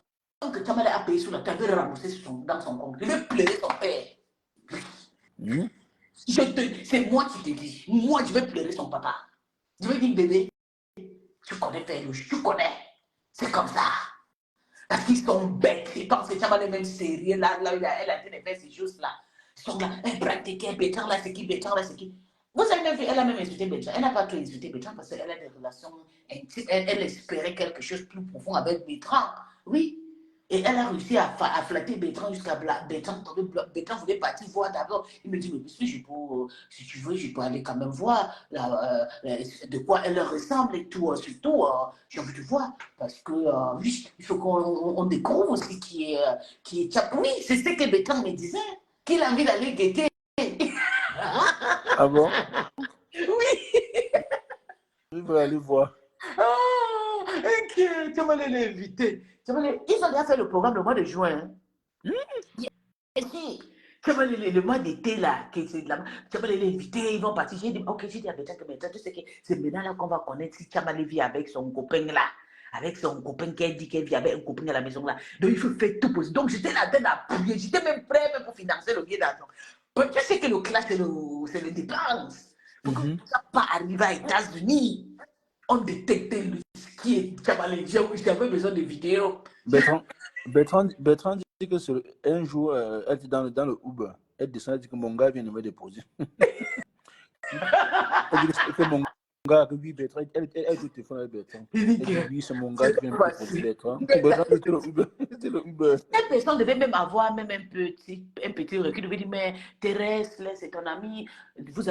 que Chama a payé sur la tête, elle veut rembourser dans son compte. Je vais pleurer son père. C'est moi qui te dis. Moi, je vais pleurer son papa. Je vais dire, bébé, tu connais faire le jeu, tu connais. C'est comme ça. Parce qu'ils sont bêtes. Et quand c'est Chamale même sérieux, là, elle a été de faire ces choses-là. Ils sont là, elle pratique, Bertrand là, c'est qui, Bertrand là, c'est qui. Vous avez même vu, elle a même insulté Bertrand. Elle n'a pas tout insulté Bertrand parce qu'elle a des relations intimes. Elle espérait quelque chose de plus profond avec Bertrand. Oui. Et elle a réussi à flatter Bertrand jusqu'à Bertrand. Bertrand voulait partir voir d'abord. Il me dit, mais si tu veux, je peux aller quand même voir de quoi elle ressemble et tout. Surtout, j'ai envie de voir. Parce que, oui, il faut qu'on découvre aussi qui est Oui, c'est ce que Bertrand me disait. Qu'il a envie d'aller guetter. Ah bon? Oui. Je vais aller voir. Ah, ok, tu vas les inviter. Ils ont déjà fait le programme le mois de juin. Le mois d'été là, tu vas les inviter, ils vont partir. J'ai dit, ok, j'ai dit à Bertrand que maintenant, tu sais que c'est maintenant là qu'on va connaître si Chamale vit avec son copain là. Avec son copain qui a dit qu'elle vit avec un copain à la maison là. Donc il faut faire tout possible. Donc j'étais là en train d'appuyer, j'étais même prêt même pour financer le billet d'avion. Tu sais que le clash, c'est le dépense. Pour que ça ne pas arriver aux États-Unis. On détectait ce qui est Chamale. J'avais besoin de vidéos. Bertrand dit que un jour, elle était dans le Uber. Elle descend, elle dit que mon gars vient de me déposer. Elle dit que mon gars, oui, Bertrand, elle joue au téléphone avec Bertrand. Elle dit oui, c'est mon gars qui vient de déposer Bertrand. Bertrand, c'était le Uber. Cette personne devait même avoir même un petit recul. Devait dire, mais Thérèse, c'est ton amie. Vous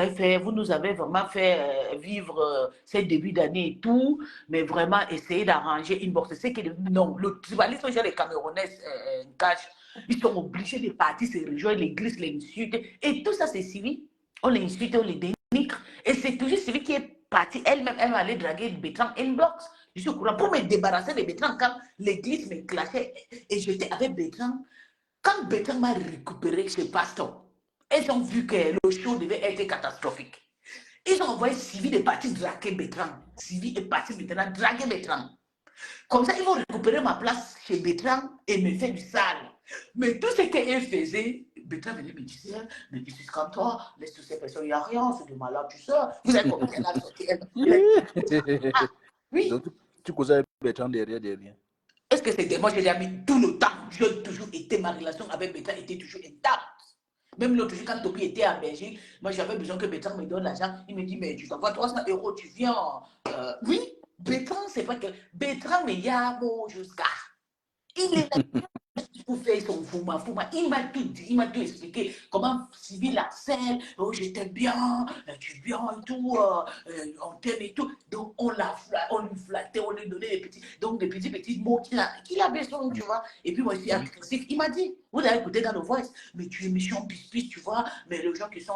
nous avez vraiment fait vivre ces débuts d'année et tout, mais vraiment essayer d'arranger une bourse. C'est que non, le tribalisme, les Camerounais cachent. Ils sont obligés de partir se rejoindre, l'église l'insulte. Et tout ça, c'est civil. On l'insulte, on les dénigre. Et c'est toujours celui qui est parti. Elle-même, elle va aller draguer Bertrand inbox. Je suis au courant pour me débarrasser de Bertrand quand l'église me clashait et j'étais avec Bertrand. Quand Bertrand m'a récupéré chez Pasteur, elles ont vu que le show devait être catastrophique. Ils ont envoyé Sylvie de partir draguer Bertrand. Sylvie est partie maintenant draguer Bertrand. Comme ça, ils vont récupérer ma place chez Bertrand et me faire du sale. Mais tout ce qu'elle faisait, Bertrand venait me dire, mais je suis comme toi, laisse toutes ces personnes, il n'y a rien, c'est de malade, tu sais. Vous avez compris, elle a sorti. Ah, oui. Donc, tu causais avec Bertrand derrière. Est-ce que c'est moi, j'ai mis tout le temps. J'ai toujours été, ma relation avec Bertrand était toujours intacte. Même l'autre jour, quand Topi était en Belgique, moi j'avais besoin que Bertrand me donne l'argent. Il me dit, mais tu t'envoies 300 euros, tu viens. Oui, Bertrand, c'est pas que. Bertrand, mais il y a mon jusqu'à. Il est là pour faire son fouma. Il m'a tout dit, il m'a tout expliqué. Comment Sylvie Larcel, oh j'étais bien, tu es bien et tout, on t'aime et tout. Donc on lui flattait, on lui donnait des petits mots qu'il a besoin, tu vois. Et puis moi je suis agressif. Il m'a dit, vous avez écouté dans le voice, mais tu es méchant, pis, tu vois. Mais les gens qui sont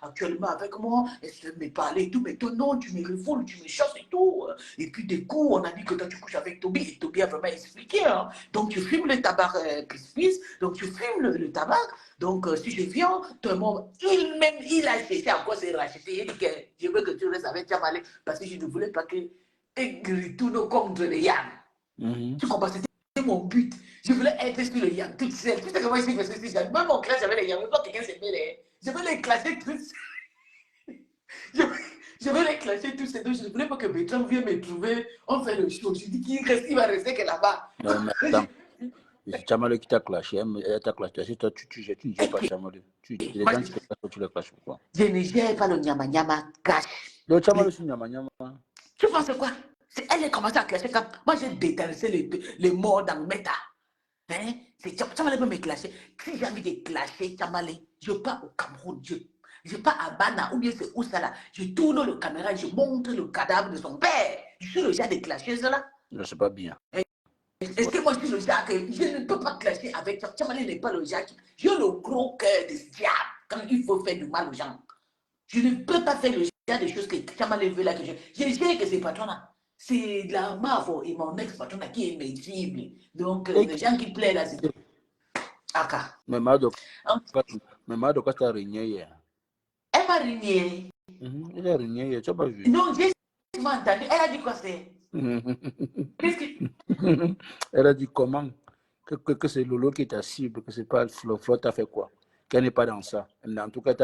actuellement avec moi, ils me parler et tout, mais toi non, tu me refoules, tu me chasses et tout. Et puis du coup, on a dit que toi tu couches avec Toby, et Toby a vraiment expliqué. Hein. Donc tu fumes le tabac pis, donc tu fumes le tabac. Donc si je viens, il a essayé encore de racheter. Il dit que je veux que tu restes avec Tchamalé parce que je ne voulais pas qu'il retourne contre les Yann. Tu comprends? C'était mon but. Je voulais être sur le Yann toute seule. Tu sais comment je suis fait ça? Même mon classe, j'avais les Yann. Même pas quelqu'un s'est mêlé. Je veux les classer tous. Je vais les clasher tous ces deux. Je ne voulais pas que Bertrand vienne me trouver. On fait le show. Je dis qu'il va rester que là-bas. Non, mais attends. C'est Tchamalé qui t'a clashé. Elle t'a clashé. Toi, tu ne gères pas Tchamalé. Les gens qui te clashent, tu les clashes pourquoi? Je ne gère pas le nyama cash. Le Tchamalé, c'est nyama. Tu penses quoi? Elle a commencé à clasher quand moi j'ai détesté les morts dans le méta. Hein? C'est Tchamalé peut me clasher. Si j'ai envie de clasher Tchamalé, je pars au Cameroun. Je pars à Bana ou bien c'est où ça là. Je tourne le caméra et je montre le cadavre de son père. Je suis le genre de clasher cela. Je sais pas bien. Est-ce que moi je suis le genre que je ne peux pas clasher avec Tchamalé n'est pas le genre qui. J'ai le gros cœur de diable quand il faut faire du mal aux gens. Je ne peux pas faire le genre de choses que Tchamalé veut là que je sais que ces patrons-là. C'est la Mavo et mon ex-patron qui est invincible. Donc, les gens qui plaisent là, c'est. Aka. Mais Madoka t'a régné hier. Elle m'a régné. Elle a régné hier, tu n'as pas vu. Non, j'ai entendu. Elle a dit quoi c'est? Elle a dit comment que c'est Lolo qui est ta cible, que c'est pas Flo. Flo t'a fait quoi? Qu'elle n'est pas dans ça. En tout cas, elle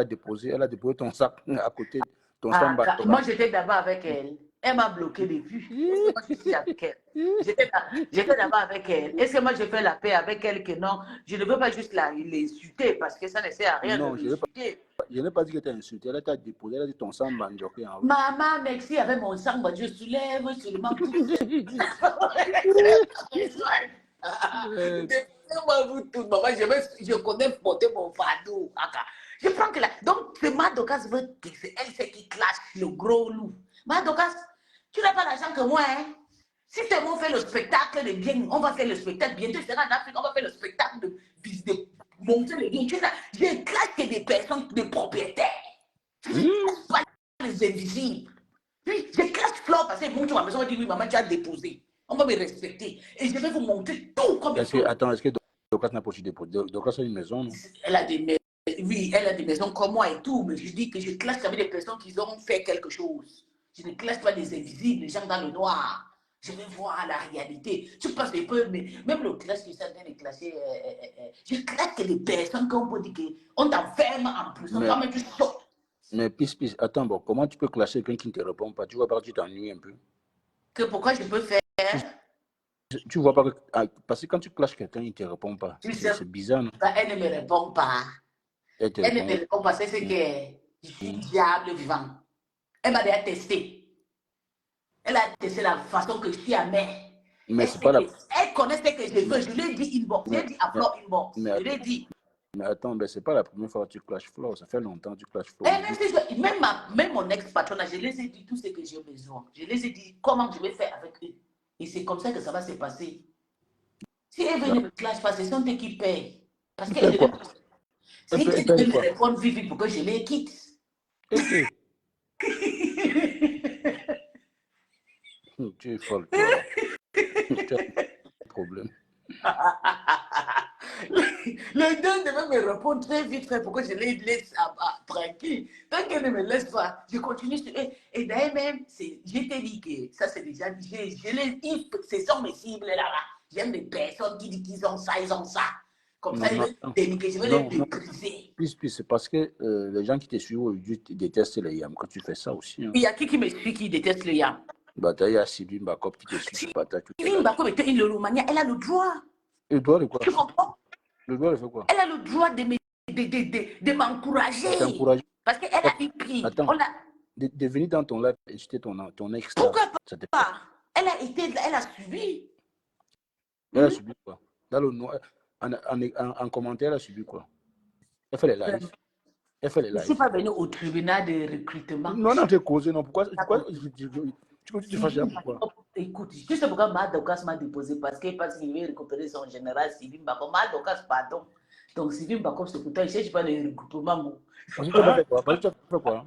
a déposé ton sac à côté. Ton sac. Moi, j'étais d'abord avec elle. Elle m'a bloqué depuis. Est-ce que moi, je suis avec elle? J'étais d'abord avec elle. Est-ce que moi, je fais la paix avec elle que non? Je ne veux pas juste l'insulter parce que ça ne sert à rien non, de l'insulter. Je n'ai pas dit que tu as insulté. Elle t'a déposé. Elle a dit ton sang banjoké en haut. Maman, merci, avec mon sang, je soulève seulement tout. Moi, vous tous, maman, je connais porter mon fadou. Je prends que là. Donc, c'est Madokas veut que c'est elle c'est qui clash le gros loup. Madokas, tu n'as pas l'argent que moi, hein? Si c'est moi fait le spectacle de bien, on va faire le spectacle. Bientôt, je serai en Afrique, on va faire le spectacle de monter le bien. Je clash que des personnes, des propriétaires. Je ne pas les invisibles. Oui, je clash Flore parce que mon à la maison, on dit oui, maman, tu as déposé. On va me respecter. Et je vais vous montrer tout comme il Attends, est-ce que Dokas n'a pas aussi déposé? Dokas a une maison, non? Elle a des maisons. Oui, elle a des maisons comme moi et tout, mais je dis que je classe avec des personnes qui ont fait quelque chose. Je ne classe pas des invisibles, les gens dans le noir. Je vais voir la réalité. Je pense que mais même le classe que ça vient de classer, je classe que les personnes qu'on peut dire qu'on t'enferme en prison, mais tu sautes. Mais pisse, attends, bon, comment tu peux classer quelqu'un qui ne te répond pas? Tu vois pas que tu t'ennuies un peu? Que pourquoi je peux faire? Tu vois pas que, parce que quand tu clashes quelqu'un, il ne te répond pas. C'est bizarre, non? Elle ne me répond pas. Elle ne me répond pas, c'est ce que je suis diable vivant. Elle m'a déjà testé. Elle a testé la façon que je suis amère. Mais c'est pas elle connaît ce que je veux. Je lui ai dit inbox. Je lui ai dit à Flore inbox. Je lui ai dit. Mais attends, c'est pas la première fois que tu clashes Flore. Ça fait longtemps que tu clashes Flore. Même mon ex-patron, je les ai dit tout ce que j'ai besoin. Je les ai dit comment je vais faire avec eux. Et c'est comme ça que ça va se passer. Si elle veut ne me clash pas, c'est son qui paye. Parce qu'elle devait. Si elle devait me répondre vite pour que je les quitte. Tu es folle, toi. Tu as un problème. Le deux devait me répondre très vite, frère, pour que je les laisse tranquille. Tant qu'elle ne me laisse pas, je continue sur eux. Et d'ailleurs même, je t'ai dit que ça c'est déjà, ce sont mes cibles là-bas. J'aime les personnes qui disent qu'ils ont ça, ils ont ça. Comme ça, je vais les décriser. Puis c'est parce que les gens qui te suivent aujourd'hui détestent les yams quand tu fais ça aussi. Hein. Il y a qui me suit qui déteste les yams? Bah, il y a Sylvie Mbakop qui te suit sur Pata. Sylvie Mbakop était une Lolomania, elle a le droit. Le droit de quoi? Tu comprends? Le droit de faire quoi? Elle a le droit de m'encourager. Parce qu'elle a écrit. Attends, de venir dans ton live et jeter ton ex. Pourquoi pas? Elle a subi. Elle a subi quoi? Dans le noir, en commentaire, elle a subi quoi? Elle fait les lives. Je ne suis pas venue au tribunal de recrutement. Non, non, tu es causé, non. Pourquoi tu te fâches pourquoi? Écoute, tu sais pourquoi Madokas m'a déposé? Parce qu'il veut récupérer son général Sylvie Mbakop. Madokas, pardon. Donc Sylvie Mbakop, c'est pourtant, il ne cherche pas le recrutement. Tu as fait quoi?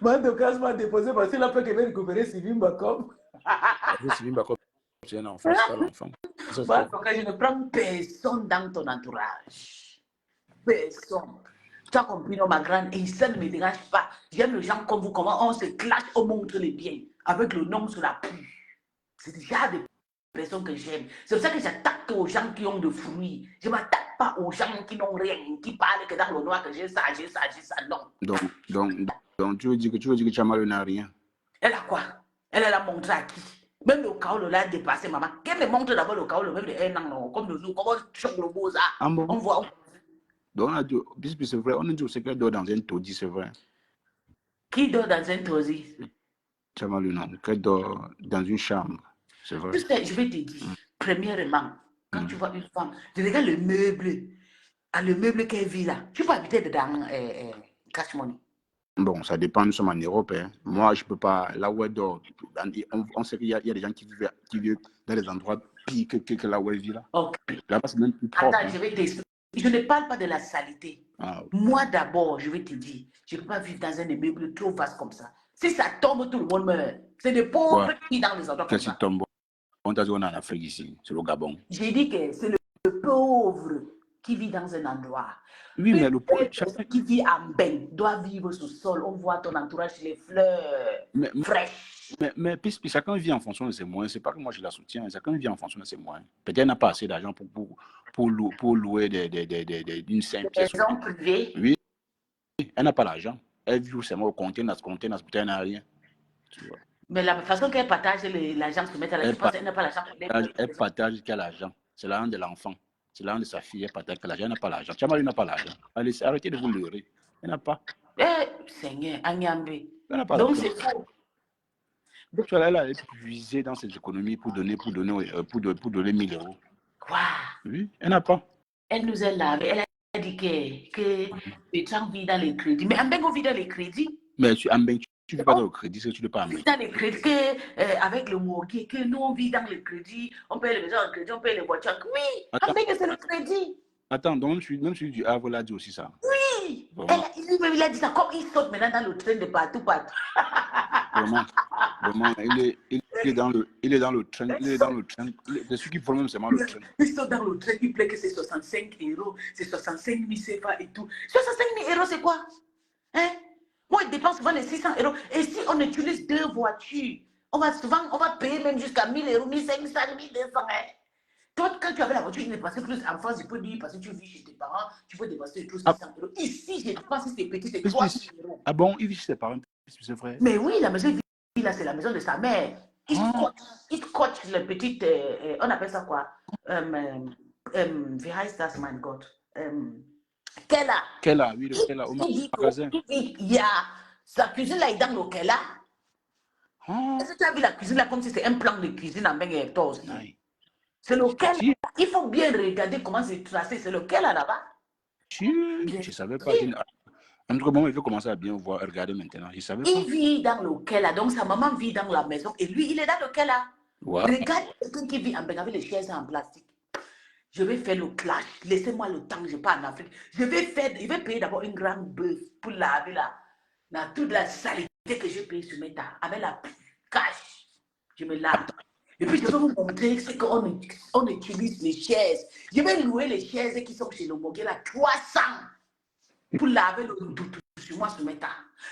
Madokas m'a déposé parce qu'il a peur qu'il veut récupérer Sylvie Mbakop. Sylvie Mbakop, c'est un enfant, c'est pas l'enfant. Madokas, je ne prends personne dans ton entourage. Personne. Tu as compris, non, ma grande, et ça ne me dérange pas. J'aime les gens comme vous, comment on se clash, on montre les biens, avec le nom sur la pluie. C'est déjà des personnes que j'aime. C'est pour ça que j'attaque aux gens qui ont de fruits. Je ne m'attaque pas aux gens qui n'ont rien, qui parlent que dans le noir, que j'ai ça, non. Donc tu veux dire que Chamalo n'a rien? Elle a quoi? Elle a montré à qui? Même le Kaolo l'a dépassé, maman. Qu'elle me montre d'abord le Kaolo, même de 1 an, non, comme nous, comment on choque le beau ça. Ah bon? On voit. Donc, c'est vrai, on a dit que dort dans un taudis, c'est vrai. Qui dort dans un taudis? Chamalo, non, qu'elle dort dans une chambre, c'est vrai. Je vais te dire, premièrement, quand tu vois une femme, tu regardes le meuble qu'elle vit là. Tu peux habiter dedans Cash Money. Bon, ça dépend, nous sommes en Europe. Hein. Moi, je ne peux pas. Là où elle dort, on sait qu'il y a des gens qui vivent dans des endroits pires que là où elle vit là. Okay. Là-bas, c'est même plus propre. Attends, je ne parle pas de la saleté. Ah, okay. Moi, d'abord, je vais te dire, je ne peux pas vivre dans un immeuble trop vaste comme ça. Si ça tombe, tout le monde meurt. C'est des pauvres qui vivent dans les endroits comme ça. Tombe? On t'a dit on est en Afrique ici, c'est le Gabon. J'ai dit que c'est le pauvre qui vit dans un endroit. Oui, mais le pauvre qui vit en bain doit vivre sous sol. On voit ton entourage, les fleurs fraîches. Mais puis chacun vit en fonction de ses moyens. C'est pas que moi je la soutiens, chacun vit en fonction de ses moyens. Peut-être qu'elle n'a pas assez d'argent pour louer une simple pièce. Maison privée. Oui, elle n'a pas l'argent. Elle vit seulement au container, peut-être elle n'a rien. Tu vois. Mais la façon qu'elle partage l'argent se met à la dépense, elle n'a pas l'argent. Elle partage quel argent? C'est l'argent de l'enfant. C'est l'argent de sa fille. Elle partage quel argent? Elle n'a pas l'argent. Chamali n'a pas l'argent. Allez, arrêtez de vous leurrer. Elle n'a pas. Seigneur, Agnambe. Donc c'est faux. Elle a épuisé dans ses économies pour donner 1000 euros. Quoi? Oui, elle n'a pas. Elle nous a lavé. Elle a dit que les gens vivent dans les crédits. Mais Ambengo vit dans les crédits. Mais tu ne vis pas dans le crédit, c'est que tu ne pas vit dans les crédits, avec le morgue, que nous on vit dans le crédit, on paye les maisons en crédit, on paye les voitures. Oui, Ambengo c'est le crédit. Attends, donc même celui du Havre l'a dit aussi ça. Oui, il a dit ça, comme il saute maintenant dans le train de partout. Vraiment, il est dans le train, c'est celui qui vole même seulement le train. Il saute dans le train, il plaît que c'est 65 euros, c'est 65 000 CFA et tout. 65 000 euros c'est quoi? Hein? Moi, je dépense souvent les 600 euros. Et si on utilise 2 voitures, on va payer même jusqu'à 1000 euros, 1500, 1200. Hein? Toi, quand tu avais la voiture, tu dépensais plus. En France, je peux dire, parce que tu vis chez tes parents, tu peux dépenser plus 600 euros. Ici, je dépense si c'est petit, c'est 300 euros. Ah bon, il vit chez ses parents, c'est vrai? Mais oui, la maison là, c'est la maison de sa mère. Il scotch le petit, on appelle ça quoi? Wie heißt das, mein Gott? Kella, oui, le Kella, au magasin. Il y a sa cuisine là, il est dans le Kella. Est-ce que tu as vu la cuisine là comme si c'était un plan de cuisine en 20 hectares? C'est lequel? Il faut bien regarder comment c'est tracé. C'est lequel là-bas? Je ne savais pas. En tout cas, moi, il veut commencer à bien voir, regarder maintenant. Je savais pas. Il vit dans lequel là? Donc sa maman vit dans la maison et lui, il est dans lequel là? Wow. Regarde quelqu'un qui vit en Benga avec les chaises en plastique. Je vais faire le clash. Laissez-moi le temps, je pars en Afrique. Je vais payer d'abord une grande bœuf pour laver là. Dans toute la saleté que je paye sur mes tas. Avec la cash, je me lave. Et puis, je vais vous montrer ce qu'on utilise les chaises. Je vais louer les chaises qui sont chez le Mogué là, 300 pour laver le doudou sur moi ce matin.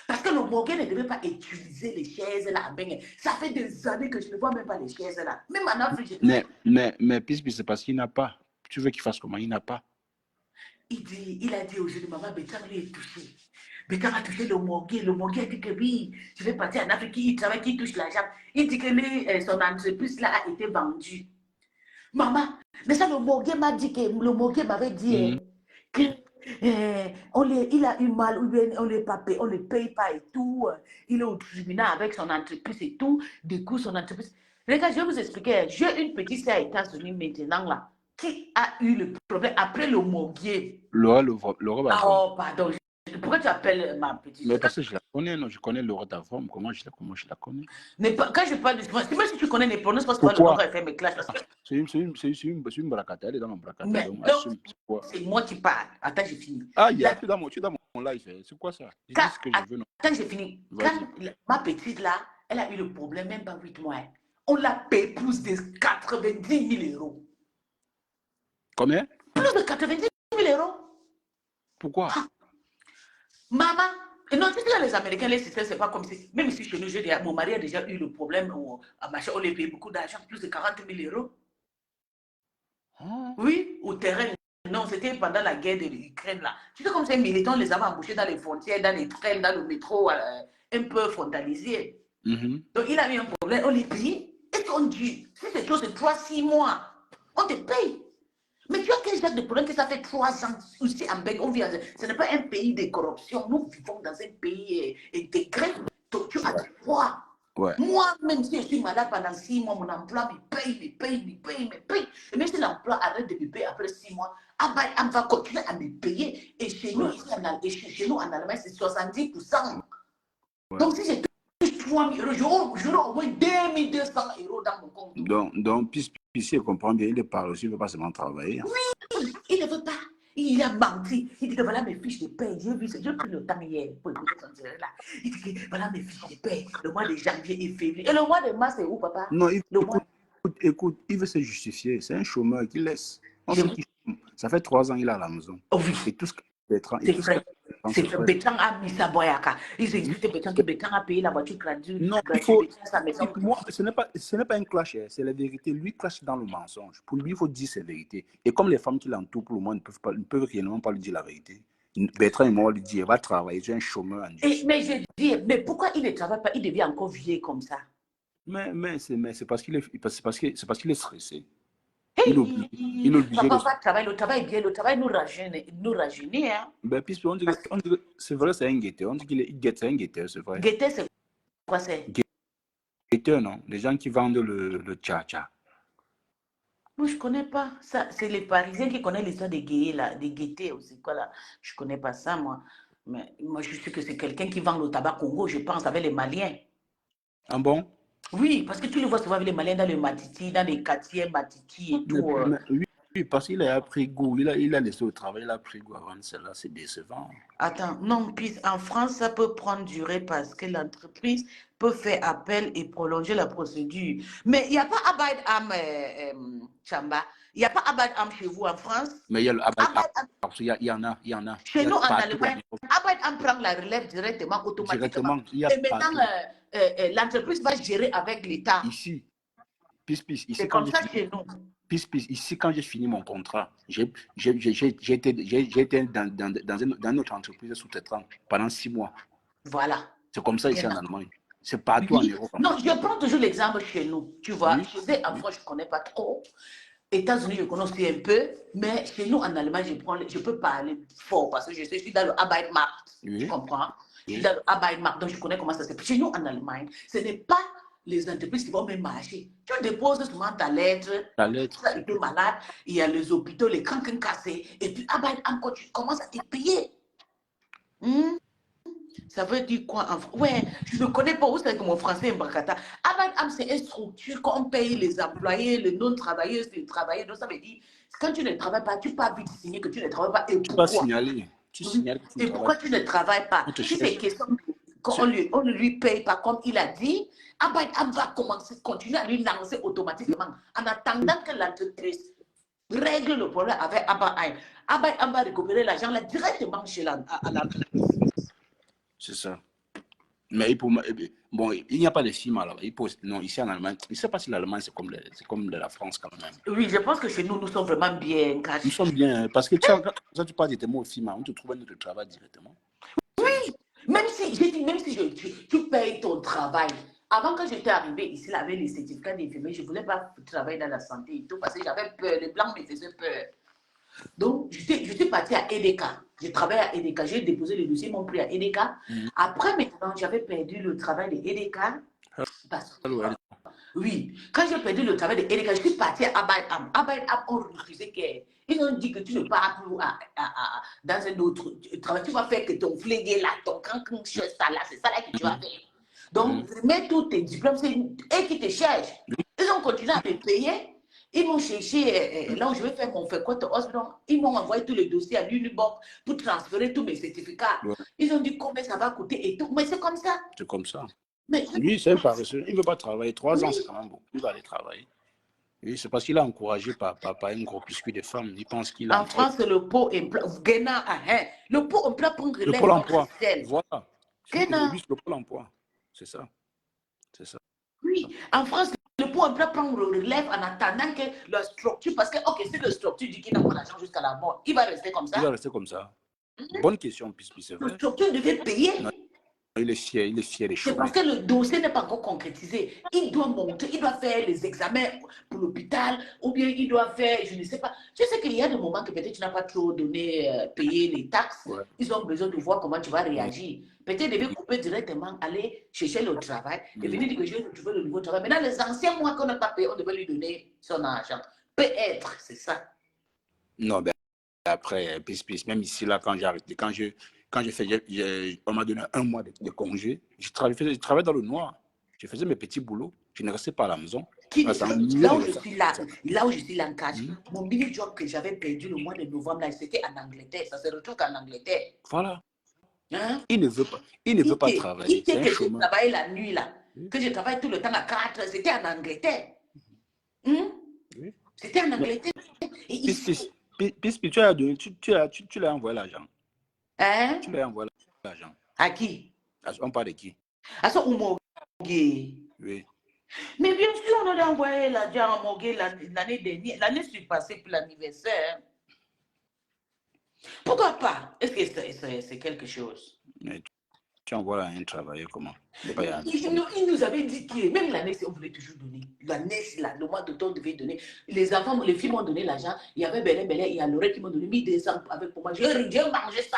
Parce que le Morgan ne devait pas utiliser les chaises là. Ça fait des années que je ne vois même pas les chaises là. Même en Afrique. Mais puis c'est parce qu'il n'a pas. Tu veux qu'il fasse comment? Il n'a pas. Il a dit aujourd'hui, maman, Bétan lui est touché. Bétan a touché le Morgan. Le Morgan a dit que oui, je vais partir en Afrique, il travaille, il touche l'argent. Il dit que son entreprise là a été vendue. Maman, mais ça, le Morgan m'a dit que le Morgan m'avait dit que il a eu mal, on ne le paye pas et tout. Il est au tribunal avec son entreprise et tout. Du coup, son entreprise. Regarde, je vais vous expliquer. J'ai une petite sœur aux États-Unis maintenant là, qui a eu le problème après le Morgan. Laura va oh, pardon. Pourquoi tu appelles ma petite sœur? Mais parce que je la connais, non? Je connais Laura Davrom. Comment je la connais? Quand je parle de même si tu connais les pronoms, parce que Pourquoi? le nom fait mes classes. C'est une bracata, elle est dans mon bracata. C'est moi qui parle. Attends, j'ai fini. Ah, tu es dans mon live. C'est quoi ça? Je dis ce que je veux, non? Attends, j'ai fini. Quand ma petite là, elle a eu le problème, même pas 8 mois. On l'a payé plus de 90 000 euros. Combien? Plus de 90 000 euros. Pourquoi? Maman, non, tu sais, les Américains, les systèmes, c'est pas comme si, même si chez nous, mon mari a déjà eu le problème, on les paye beaucoup d'argent, plus de 40 000 euros. Oui, au terrain. Non, c'était pendant la guerre de l'Ukraine là. Tu sais comme ces militants, les avaient embauchés dans les frontières, dans les trains, dans le métro, un peu frontalisé. Donc il a eu un problème, on les paye. Et qu'on dit, si c'est chose de 3-6 mois, on te paye. Mais tu as quel genre de problème que ça fait 3 ans aussi en Belgique, on vit ce n'est pas un pays de corruption, nous vivons dans un pays intégré. Donc tu as le droit. Ouais. Moi, même si je suis malade pendant 6 mois, mon emploi me paye. Et même si l'emploi arrête de me payer après 6 mois, on va continuer à me payer. Et chez nous, chez nous en Allemagne, c'est 70%. Ouais. Donc si j'ai touche 3 000 euros, j'aurai au moins 2 200 euros dans mon compte. Donc si je comprends bien, il parle aussi, il ne veut pas seulement travailler. Oui, il ne veut pas. Il a menti. Il dit que voilà mes fiches de paie. J'ai pris le temps hier pour écouter son direct là. Il dit que voilà mes fiches de paie. Le mois de janvier et février. Et le mois de mars, c'est où, papa? Non, écoute, il veut se justifier. C'est un chômeur qui laisse. Ça fait 3 ans qu'il est à la maison. Oh oui. Et tout ce Bertrand. C'est vrai. C'est vrai. Bertrand a mis sa boyaka. Ils expliquent que Bertrand a payé la voiture gratuite. Non, moi, ce n'est pas un clash, c'est la vérité. Lui clash dans le mensonge. Pour lui, il faut dire ses vérités. Et comme les femmes qui l'entourent, pour le moment, ne peuvent réellement pas lui dire la vérité. Bertrand et moi, lui dit, il va travailler, c'est un chômeur en Dieu. Mais je dis, mais pourquoi il ne travaille pas? Il devient encore vieux comme ça. Mais c'est parce qu'il est stressé. Il est obligé le travail est bien, le travail nous rajeunit. Hein. Ben, puis on dit que c'est vrai, c'est un guetteur. On dit qu'il est un guetteur, c'est vrai. Guetteur, c'est quoi c'est? Guetteur, non. Les gens qui vendent le tcha-tcha. Moi, je ne connais pas. Ça, c'est les Parisiens qui connaissent l'histoire des gays, là, des guettés aussi. Quoi, là. Je ne connais pas ça, moi. Mais moi, je suis que c'est quelqu'un qui vend le tabac Congo, je pense, avec les Maliens. Ah bon? Oui, parce que tu le vois souvent avec les Maliens dans le Matiti, dans les quartiers Matiti et tout. Oui, parce qu'il a pris goût, il a laissé au travail, il a pris goût avant cela, c'est décevant. Attends, non, puis en France, ça peut prendre durée parce que l'entreprise peut faire appel et prolonger la procédure. Mais il n'y a pas Abad Am, Chamba. Il n'y a pas Abad Am chez vous en France. Mais il y a le Abad Am, parce qu'il y en a. Chez nous en Allemagne, Abad Am prend la relève directement, automatiquement. Et maintenant, l'entreprise va gérer avec l'État. Ici, c'est comme ça chez nous. Ici, quand j'ai fini mon contrat, j'ai été dans une autre entreprise sous-traitante pendant 6 mois. Voilà. C'est comme ça ici en Allemagne. C'est partout en Europe. Non, je prends toujours l'exemple chez nous. Tu vois, chez eux, en France, je ne connais pas trop. États-Unis, je connais aussi un peu. Mais chez nous, en Allemagne, je peux parler fort parce que je suis dans le Arbeitsmarkt. Tu comprends? Je suis dans le Arbeitsmarkt, donc je connais comment ça se fait. Chez nous, en Allemagne, ce n'est pas les entreprises qui vont même marcher. Tu déposes souvent ta lettre. Tu es malade, il y a les hôpitaux, les cancans cassés, et puis encore, tu commences à te payer. Ça veut dire quoi? Ouais, je ne connais pas où c'est que mon français est Mbakata. C'est une structure qu'on paye les employés, les non-travailleurs, les travailleurs. Donc ça veut dire, quand tu ne travailles pas, tu peux pas vite signer que tu ne travailles pas. Et pourquoi? Tu vas signaler. Et pourquoi tu ne travailles pas? Si c'est question qu'on ne lui paye pas comme il a dit, Abad va continuer à lui lancer automatiquement en attendant que l'entreprise règle le problème avec Abad va récupérer l'argent là directement chez l'entreprise. C'est ça. Mais bon, il n'y a pas de films là-bas. Non, ici en Allemagne, je ne sais pas si l'Allemagne c'est comme de la France quand même. Oui, je pense que chez nous, nous sommes vraiment bien cachés. Nous sommes bien, parce que quand tu parles directement au film, on te trouve un autre travail directement. Oui, même si tu payes ton travail. Avant, quand j'étais arrivée ici, là, avec les certificats d'infirmier, je ne voulais pas travailler dans la santé et tout parce que j'avais peur. Les blancs me faisaient peur. Donc, je suis partie à Edeka. Je travaillais à Edeka. J'ai déposé le dossier, ils m'ont pris à Edeka. Après, maintenant, j'avais perdu le travail de Edeka. Parce que, oui, quand j'ai perdu le travail de Edeka, je suis partie à Abaïam. Abaïam, on refusait qu'elle. Ils ont dit que tu ne pars plus dans un autre travail. Tu vas faire que ton flégué là, ton cancan, ça là, c'est ça là que tu vas faire. Donc, mets tous tes diplômes, c'est eux qui te cherchent. Ils ont continué à me payer. Ils m'ont cherché là où je vais faire mon fécote hospital. Ils m'ont envoyé tous les dossiers à l'Unibank pour transférer tous mes certificats. Ils ont dit combien ça va coûter et tout. Mais c'est comme ça. C'est comme ça. Mais, lui, c'est un paresseux. Il ne veut pas travailler. 3 ans, c'est quand même beaucoup. Il va aller travailler. Oui, c'est parce qu'il est encouragé par un groupuscule de femmes. Il pense qu'il a. En France, le pot emploi. Le pot emploi prend relève. Le pôle emploi. Voilà. C'est le pôle emploi. C'est ça. C'est ça. Oui. En France, le pot emploi prend relève en attendant que la structure. Parce que, ok, si la structure dit qu'il n'a pas d'argent jusqu'à la mort, il va rester comme ça. Il va rester comme ça. Bonne question, puisque c'est vrai. La structure devait payer. Non. Il est fier des choses. C'est parce que le dossier n'est pas encore concrétisé. Il doit monter, il doit faire les examens pour l'hôpital, ou bien il doit faire, je ne sais pas. Je sais qu'il y a des moments que peut-être tu n'as pas trop donné, payé les taxes. Ouais. Ils ont besoin de voir comment tu vas réagir. Peut-être devait couper directement, aller chercher le travail, et venir dire que je vais retrouver le nouveau travail. Maintenant, les anciens mois qu'on n'a pas payé, on devait lui donner son argent. Peut-être, c'est ça. Non, ben après, même ici, là, quand j'ai arrêté, quand j'ai fait, on m'a donné 1 mois de congé. Je travaillais dans le noir. Je faisais mes petits boulots. Je ne restais pas à la maison. Là où je suis là, en cash, mon mini-job que j'avais perdu le mois de novembre, c'était en Angleterre. Ça se retrouve qu'en Angleterre. Voilà. Hein? Il ne veut pas travailler. Il que je travaille la nuit, là. Que je travaille tout le temps à 4 heures. C'était en Angleterre. Oui. C'était en Angleterre. Pispi, tu l'as envoyé l'argent. Hein? Tu l'as envoyé l'argent. À qui? On parle de qui? À son Umogué. Oui. Mais bien sûr, on a envoyé l'argent à Umogué l'année dernière, l'année passée pour l'anniversaire. Pourquoi pas? Est-ce que c'est quelque chose? Mais tu envoies un travailleur comment? Il nous avait dit que même l'année, on voulait toujours donner. L'année, le mois d'octobre, on devait donner. Les enfants, les filles m'ont donné l'argent. Il y avait Belé, il y a Lorette qui m'ont donné 1200 avec pour moi. J'ai mangé ça.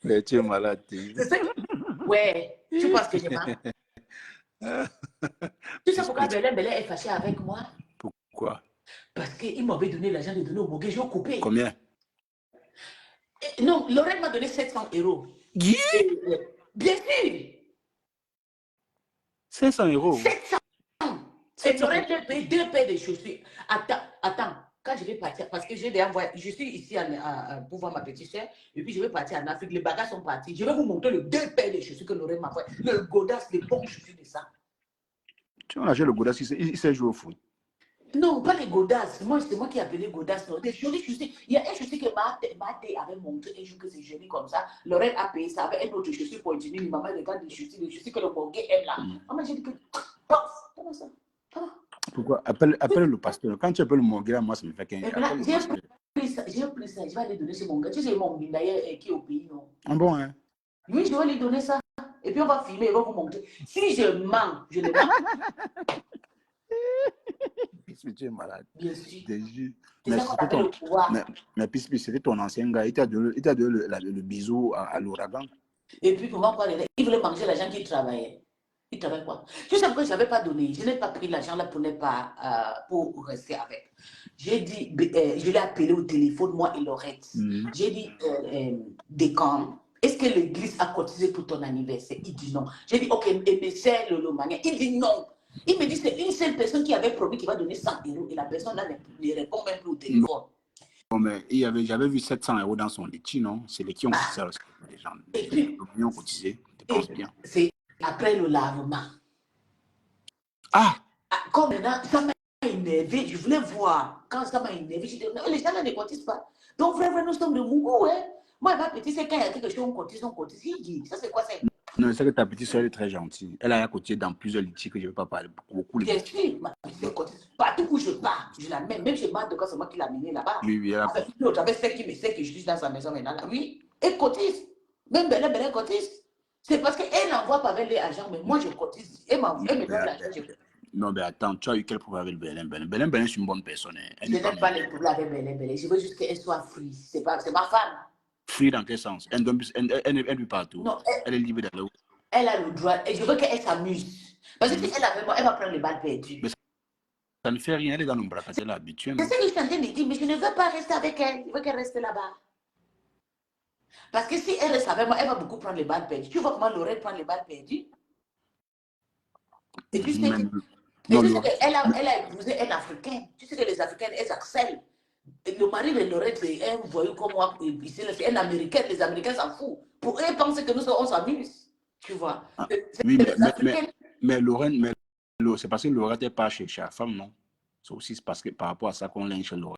Mais tu es malade. Ouais, tu penses que je mens? Tu sais pourquoi Belé est fâché avec moi? Pourquoi? Parce qu'il m'avait donné l'argent de donner au Mogué, j'ai coupé. Combien? Non, Lorette m'a donné 700 €. Bien sûr. 500 €. 700. Et Lorette a payé 2 paires de chaussures. Attends. Quand je vais partir, parce que je suis ici pour voir ma petite soeur, et puis je vais partir en Afrique, les bagages sont partis. Je vais vous montrer les 2 paires de chaussures que Lorette m'a fait. Le Godas, les bons chaussures de ça. Tu vas acheter le Godas, il sait jouer au foot. Non, pas les Godas. Moi, c'est moi qui ai appelé Godas. Non. Des jolies chaussures. Il y a un chaussure que Maté avait montré un jour que c'est joli comme ça. Lorette a payé ça avec un autre chaussure pour continuer. Maman regarde les chaussures que le Mogué aime là. Maman, j'ai dit que. Comment ça? Pourquoi? Appelle le pasteur. Quand tu appelles le Mogué, moi, ça me fait qu'un. J'ai pris ça. Je vais aller donner ce mon gars. Tu sais, mon d'ailleurs qui est au pays, non? Ah bon, hein? Oui, je vais lui donner ça. Et puis on va filmer, on va vous montrer. Si je mens, je ne mens. Tu es malade. Bien sûr. Mais Pispi, c'était ton ancien gars. Il t'a donné le bisou à l'ouragan. Et puis, comment parler? Il voulait manger l'argent qu'il travaillait. Il travaille quoi? Tu sais pourquoi je n'avais pas donné? Je n'ai pas pris l'argent là pour rester avec. J'ai dit, je l'ai appelé au téléphone, moi et Lorette. J'ai dit, Décamp, est-ce que l'église a cotisé pour ton anniversaire? Il dit non. J'ai dit, ok, et mes sœurs, le Lomania. Il dit non. Il me dit, c'est une seule personne qui avait promis qu'il va donner 100 € et la personne là ne répond même plus au téléphone. Non, mais j'avais vu 700 € dans son litchi, non? C'est les qui ont cotisé aussi. Les gens. Et puis, ils ont cotisé. Tu penses bien. C'est après le lavement. Ah! Comme maintenant, ça m'a énervé, je voulais voir. Quand ça m'a énervé, je dis, non, les gens là ne cotisent pas. Donc, vraiment, nous sommes de Mougou, hein. Moi, ma petite, c'est quand il y a quelque chose, on cotise, on cotise. Il dit, ça c'est quoi ça? Non, c'est que ta petite soeur est très gentille. Elle a cotisé dans plusieurs litiges que je ne vais pas parler. Beaucoup Bien sûr, ma petite soeur cotise. Partout où je pars, je la mets. Même chez Mande, quand c'est moi qui l'ai amenée là-bas. Oui, oui, elle a... Avec l'autre, avec celle qui me sait que je suis dans sa maison maintenant. Là. Oui, elle cotise. Même Belen cotise. C'est parce qu'elle n'envoie pas avec les agents, mais moi je cotise. Elle me donne l'argent. Non, mais attends, tu as eu quel problème avec Belen? Belen, c'est une bonne personne. Je n'ai pas les problèmes avec Belen. Je veux juste qu'elle soit free. C'est ma femme. Free dans quel sens? Elle vit partout. Non, elle est libre d'aller où? Elle a le droit. Et je veux qu'elle s'amuse. Parce que si elle avait moi, elle va prendre les balles perdues. Mais ça ne fait rien. Elle est dans l'ombre. Elle est habituée. C'est ce que je suis en train de dire, mais je ne veux pas rester avec elle. Je veux qu'elle reste là-bas. Parce que si elle reste avec moi, elle va beaucoup prendre les balles perdues. Tu vois comment Lorette prend les balles perdues? Et tu sais qu'elle a épousé un Africain. Tu sais que les Africains, elles excellent. Et le mari de Lorette, c'est un voyou comme moi. C'est un Américain. Les Américains s'en foutent. Pour eux, ils pensent que nous, on s'amuse. Tu vois. Ah, oui, mais Lorraine, c'est parce que Lorette n'est pas chez la femme, non? C'est aussi parce que par rapport à ça qu'on l'aime chez Lorette.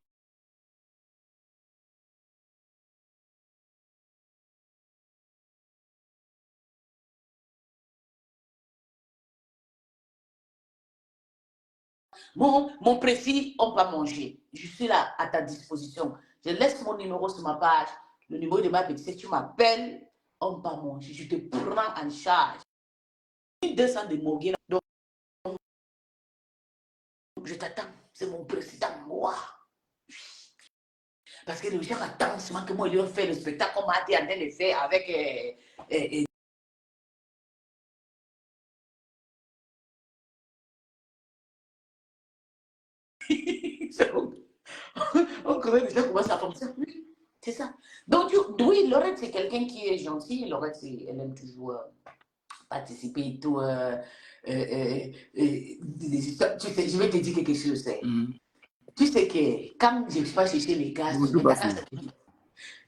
Mon précis, on va manger. Je suis là à ta disposition. Je laisse mon numéro sur ma page. Le numéro de ma petite, tu m'appelles, on va manger. Je te prends en charge. 200 de Moguera. Donc, je t'attends. C'est mon président, moi. Parce que les gens attendent seulement que moi, je fais le spectacle qu'on m'a dit en train de faire avec... on connaît déjà comment ça fonctionne. C'est ça. Donc, oui, Laurette, c'est quelqu'un qui est gentil. Laurette, elle aime toujours participer et tout. Tu sais, je vais te dire quelque chose. Tu sais que quand je suis pas chercher les gars,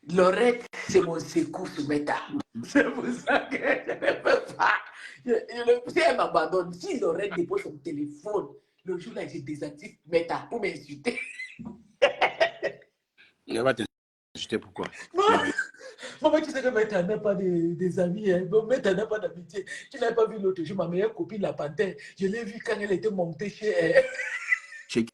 Laurette, c'est mon secours sur Meta. C'est pour ça que je ne peux pas. Si elle m'abandonne, si Laurette dépose son téléphone, le jour-là, je désactive Meta pour m'insulter. Elle va t'insulter pourquoi? Maman, tu sais que Meta n'a pas des amis. Hein. Meta n'a pas d'amitié. Tu n'as pas vu l'autre jour, ma meilleure copine, la panthère. Je l'ai vue quand elle était montée chez elle. Chez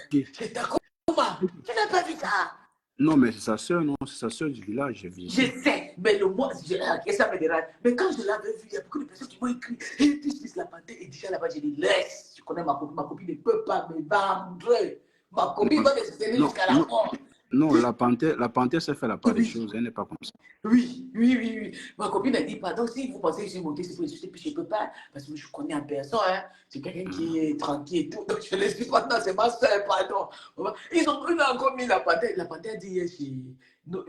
qui? Chez ta comment? Tu n'as pas vu ça? Non, mais c'est sa soeur, non? C'est sa soeur du village. Je sais, mais le mois, ça me dérange. Mais quand je l'avais vu, il y a beaucoup de personnes qui m'ont écrit. Et puis, je la panthère est déjà là-bas. J'ai dit, laisse. Je connais ma copine ne peut pas me vendre. Ma copine va me soutenir jusqu'à la mort. Non, la panthère s'est fait la part des choses, elle n'est pas comme ça. Oui. Ma copine a dit, pardon, si vous pensez que je suis montée, c'est pour insulter, puis je ne peux pas, parce que je connais en personne, hein. C'est quelqu'un qui est tranquille et tout, donc je ne suis pas, non, c'est ma soeur, pardon. Ils ont encore mis la panthère a dit hier chez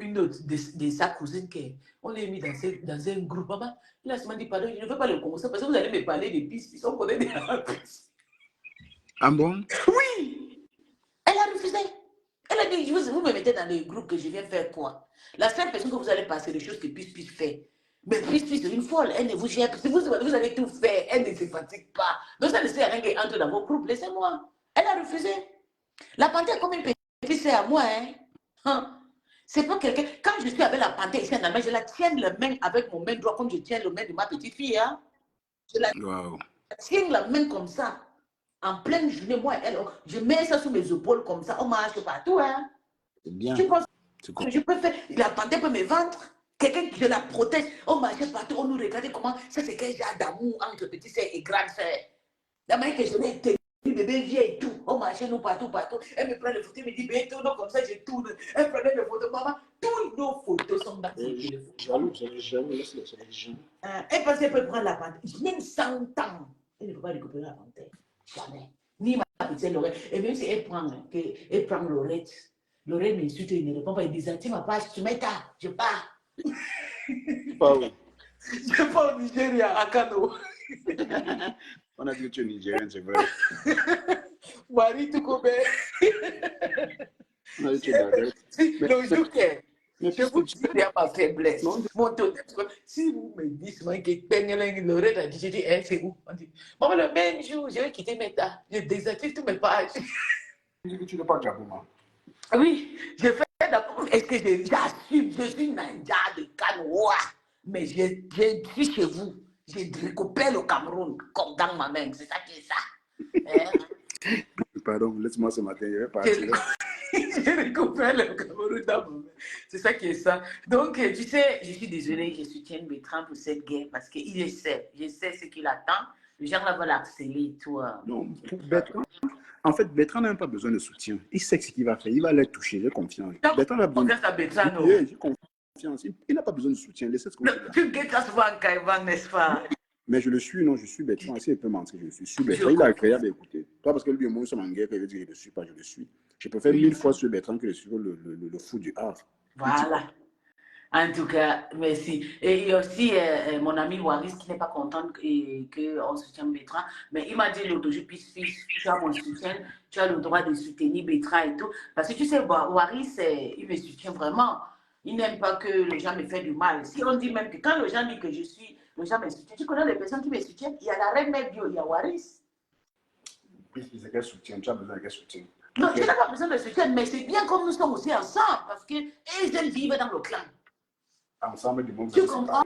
une autre de sa cousine, on l'a mis dans un groupe, maman, là, elle m'a dit, pardon, je ne veux pas le commencer, parce que vous allez me parler des pistes, on connaît des pistes. Ah bon? Oui, elle a refusé. Elle a dit, vous me mettez dans le groupe que je viens faire quoi? La seule personne que vous allez passer, les choses que puisse faire. Mais puisse c'est une folle, elle ne vous gère. Si vous avez tout fait, elle ne se fatigue pas. Donc ça ne sert à rien qu'elle entre dans vos groupes, laissez-moi. Elle a refusé. La panthère comme une petite sœur à moi, hein? C'est pas quelqu'un. Quand je suis avec la panthère ici en Allemagne, je la tiens la main avec mon main droit comme je tiens la main de ma petite fille, hein? Je la tiens la main comme ça. En pleine journée, moi, je mets ça sur mes épaules comme ça, on marche partout. Hein. C'est bien. Tu penses que je peux faire, la panthère peut me vendre, quelqu'un qui la protège, on marche partout, on nous regarde comment, ça c'est quel genre d'amour entre petite sœur et grande sœur. La manière que je l'ai tenu, bébé vient et tout, on marchait nous partout. Elle me prend les photos, elle me dit, ben tourne comme ça, je tourne. Elle prenait les photos, maman, toutes nos photos sont dans le téléphone. Jaloux, laisse-les gens. Elle pense qu'elle peut prendre la panthère, même 100 ans, elle ne peut pas récupérer la panthère. Jamais. Ni ma petite Lorette. Et même si elle prend Lorette, Lorette m'insulte, il ne répond pas. Il dit, tu ma page, tu mets ta, je pars. Pas où? Je pars au Nigeria, à Kano. On a dit que tu es Nigérien, c'est vrai. Marie Toukoube. On a dit que tu es Nigérien. Le jour que Mais Je vous dis, il y a ma faiblesse. non, Mon taux si vous me dites, moi, que Lorette a dit, je dis, eh, c'est où? On dit, bon, le même jour, je vais quitter Meta. Je désactive tous mes pages. tu n'es pas Gabuma. Oui, je fais d'abord. Est-ce que j'assume, je suis Ninja de Canoa, mais je suis chez vous. J'ai récupéré le Cameroun comme dans ma main. C'est ça qui est ça. Hein? Pardon, laisse-moi ce matin, je vais partir. J'ai récupéré le Cameroun dans ma main. C'est ça qui est ça. Donc, tu sais, je suis désolée, je soutiens Bertrand pour cette guerre parce qu'il essaie. Je sais ce qu'il attend. Les gens là veulent accélérer tout. Non, pour Bertrand, en fait, Bertrand n'a même pas besoin de soutien. Il sait ce qu'il va faire. Il va les toucher, j'ai confiance. Bertrand a besoin de Oui, j'ai confiance. Il n'a pas besoin de soutien. Laissez ce qu'on fait. Tu guettes ça souvent en Caïvan, n'est-ce pas? Mais je le suis, non, je suis Bertrand. Si il peut mentir, je suis Bertrand. Il est agréable à écouter. Toi, parce que lui et moi, nous sommes en guerre, il veut dire qu'il ne le suit pas, je le suis. Je préfère 1000 fois sur Bertrand que de suivre le fou du art. Voilà. En tout cas, merci. Et il y a aussi mon ami Waris qui n'est pas content qu'on soutienne Bertrand. Mais il m'a dit l'autre jour, puis tu as mon soutien, tu as le droit de soutenir Bertrand et tout. Parce que tu sais, Waris, il me soutient vraiment. Il n'aime pas que les gens me fassent du mal. Si on dit même que quand les gens disent que je suis, les gens me soutiennent. Tu connais les personnes qui me soutiennent? Il y a la reine mère bio, il y a Waris. Puisque c'est quel soutien, tu as besoin de quel soutien? Non, tu n'as pas besoin de soutien, mais c'est bien comme nous sommes aussi ensemble. Parce qu'ils aiment vivre dans le clan. Ensemble du monde, tu comprends?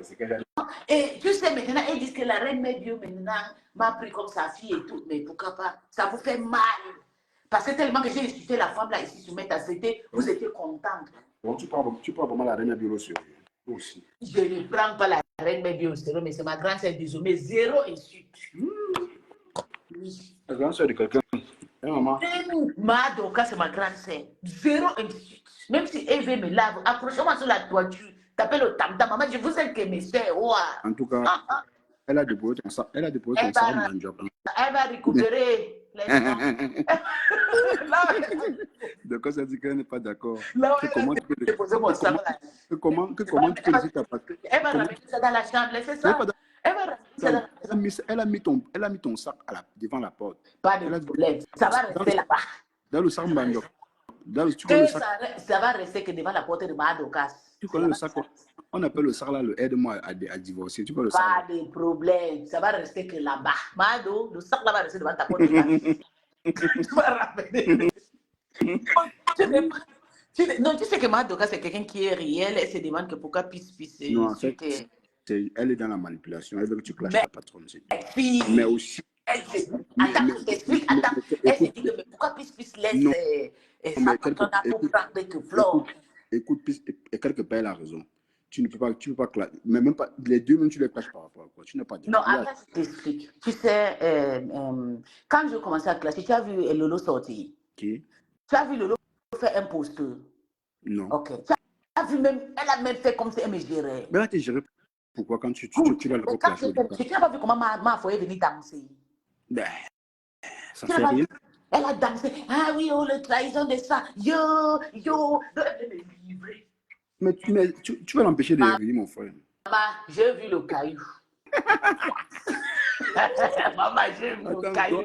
Et tu sais, maintenant, ils disent que la reine Médio, maintenant, m'a pris comme sa fille et tout. Mais pourquoi pas? Ça vous fait mal. Parce que tellement que j'ai insulté la femme là ici sur Métacité, vous étiez contente. Bon, tu prends vraiment la reine Médio au sérieux aussi. Je ne prends pas la reine Médio au sérieux, mais c'est ma grande sœur désormais. Zéro insulte. Oui. La grande sœur de quelqu'un. Maman. Madoka, c'est ma grande sœur. Zéro insulte. Même si Eve me lave, accrochez-moi sur la toiture. T'appelles le tam-tam. Maman, je vous aime que mes sœurs. En tout cas, elle a déposé ton sac. Elle a déposé ton sac en job. Elle va récupérer les De quoi ça dit qu'elle n'est pas d'accord? Comment tu peux déposer mon sac là? Comment tu peux laisser ta patte? Elle va ramener ça dans la chambre, c'est ça? Elle va ramener ça dans la chambre. Elle a mis ton sac devant la porte. Pas de problème. Ça va rester là-bas. Dans le sac Banjo. Ça va rester que devant la porte de Madokas. Tu connais le sac? On appelle le sac là le aide-moi à divorcer. Tu connais le sac? Pas de problème. Ça va rester que là-bas. Mado, le sac là va rester devant ta porte. Tu vas ramener. Non, tu sais que Madoka, c'est quelqu'un qui est réel. Elle se demande que pourquoi Pisse. Non, en fait, elle est dans la manipulation. Elle veut que tu clashes ta patronne. Mais aussi. Attends, je t'explique. Attends, elle se dit que mais pourquoi Pisse laisse sa patronne pour prendre que Flore? Écoute, et quelque part, elle a raison. Tu ne peux pas clasher. Mais même pas, les deux, même tu les clashes par rapport à quoi? Tu n'as pas dit. Non, attends, je t'explique. Tu sais, quand je commençais à clasher, tu as vu Lolo sortir. Qui? Tu as vu Lolo faire un poster? Non. Ok. Tu as vu même, elle a même fait comme si elle me gérait. Mais elle t'a géré pourquoi quand tu vas le reclasher? Tu n'as pas vu comment ma foyer est venue danser? Ben, ça fait rien. Elle a dansé. Ah oui, oh, le trahison de ça. Yo. Elle me livrer. Mais tu vas l'empêcher de revenir, mon frère. Maman, j'ai vu le caillou. Maman, j'ai vu le caillou.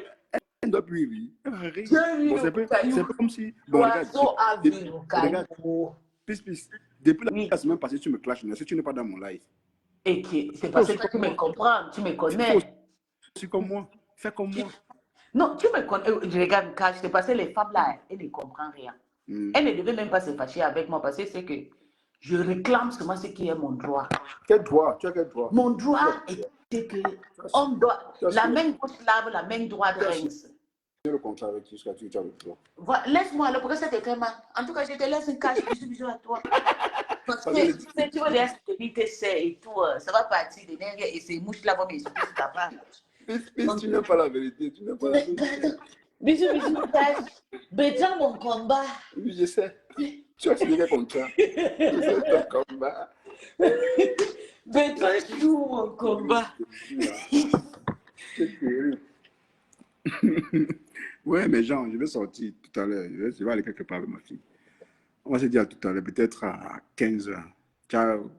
Elle doit plus rire. J'ai vu le caillou. C'est comme si... Bon, L'oiseau a vu le caillou. Pisse. Depuis la semaine passée, tu me clashes. Si tu n'es pas dans mon live. Et c'est parce que tu me comprends, tu me connais. Tu es comme moi. Fais comme moi. Non, tu me connais. Regarde, quand je t'ai passé les femmes là, elles ne comprennent rien. Elles ne devaient même pas se fâcher avec moi parce que c'est que je réclame seulement ce qui est mon droit. Quel droit? Tu as quel droit? Mon droit est que on doit. La main gauche lave, la main droite rince. C'est le contrat avec jusqu'à tu as le droit. Voilà, laisse-moi le progrès c'était vraiment. En tout cas, je te laisse un cache, bisous à toi. Parce que si tu veux rester tes serres et tout, ça va partir de nerfs et ces mouches là vont m'expliquer sur ta part. Tu n'as pas la vérité. Tu n'as pas la vérité. Bisous, Bertrand, mon combat. Oui, je sais. Tu as signé quel contrat? C'est ton combat. Bertrand joue mon combat. C'est terrible. Ouais, mais Jean, je vais sortir tout à l'heure. Je vais aller quelque part avec ma fille. On va se dire à tout à l'heure, peut-être à 15h. Ciao.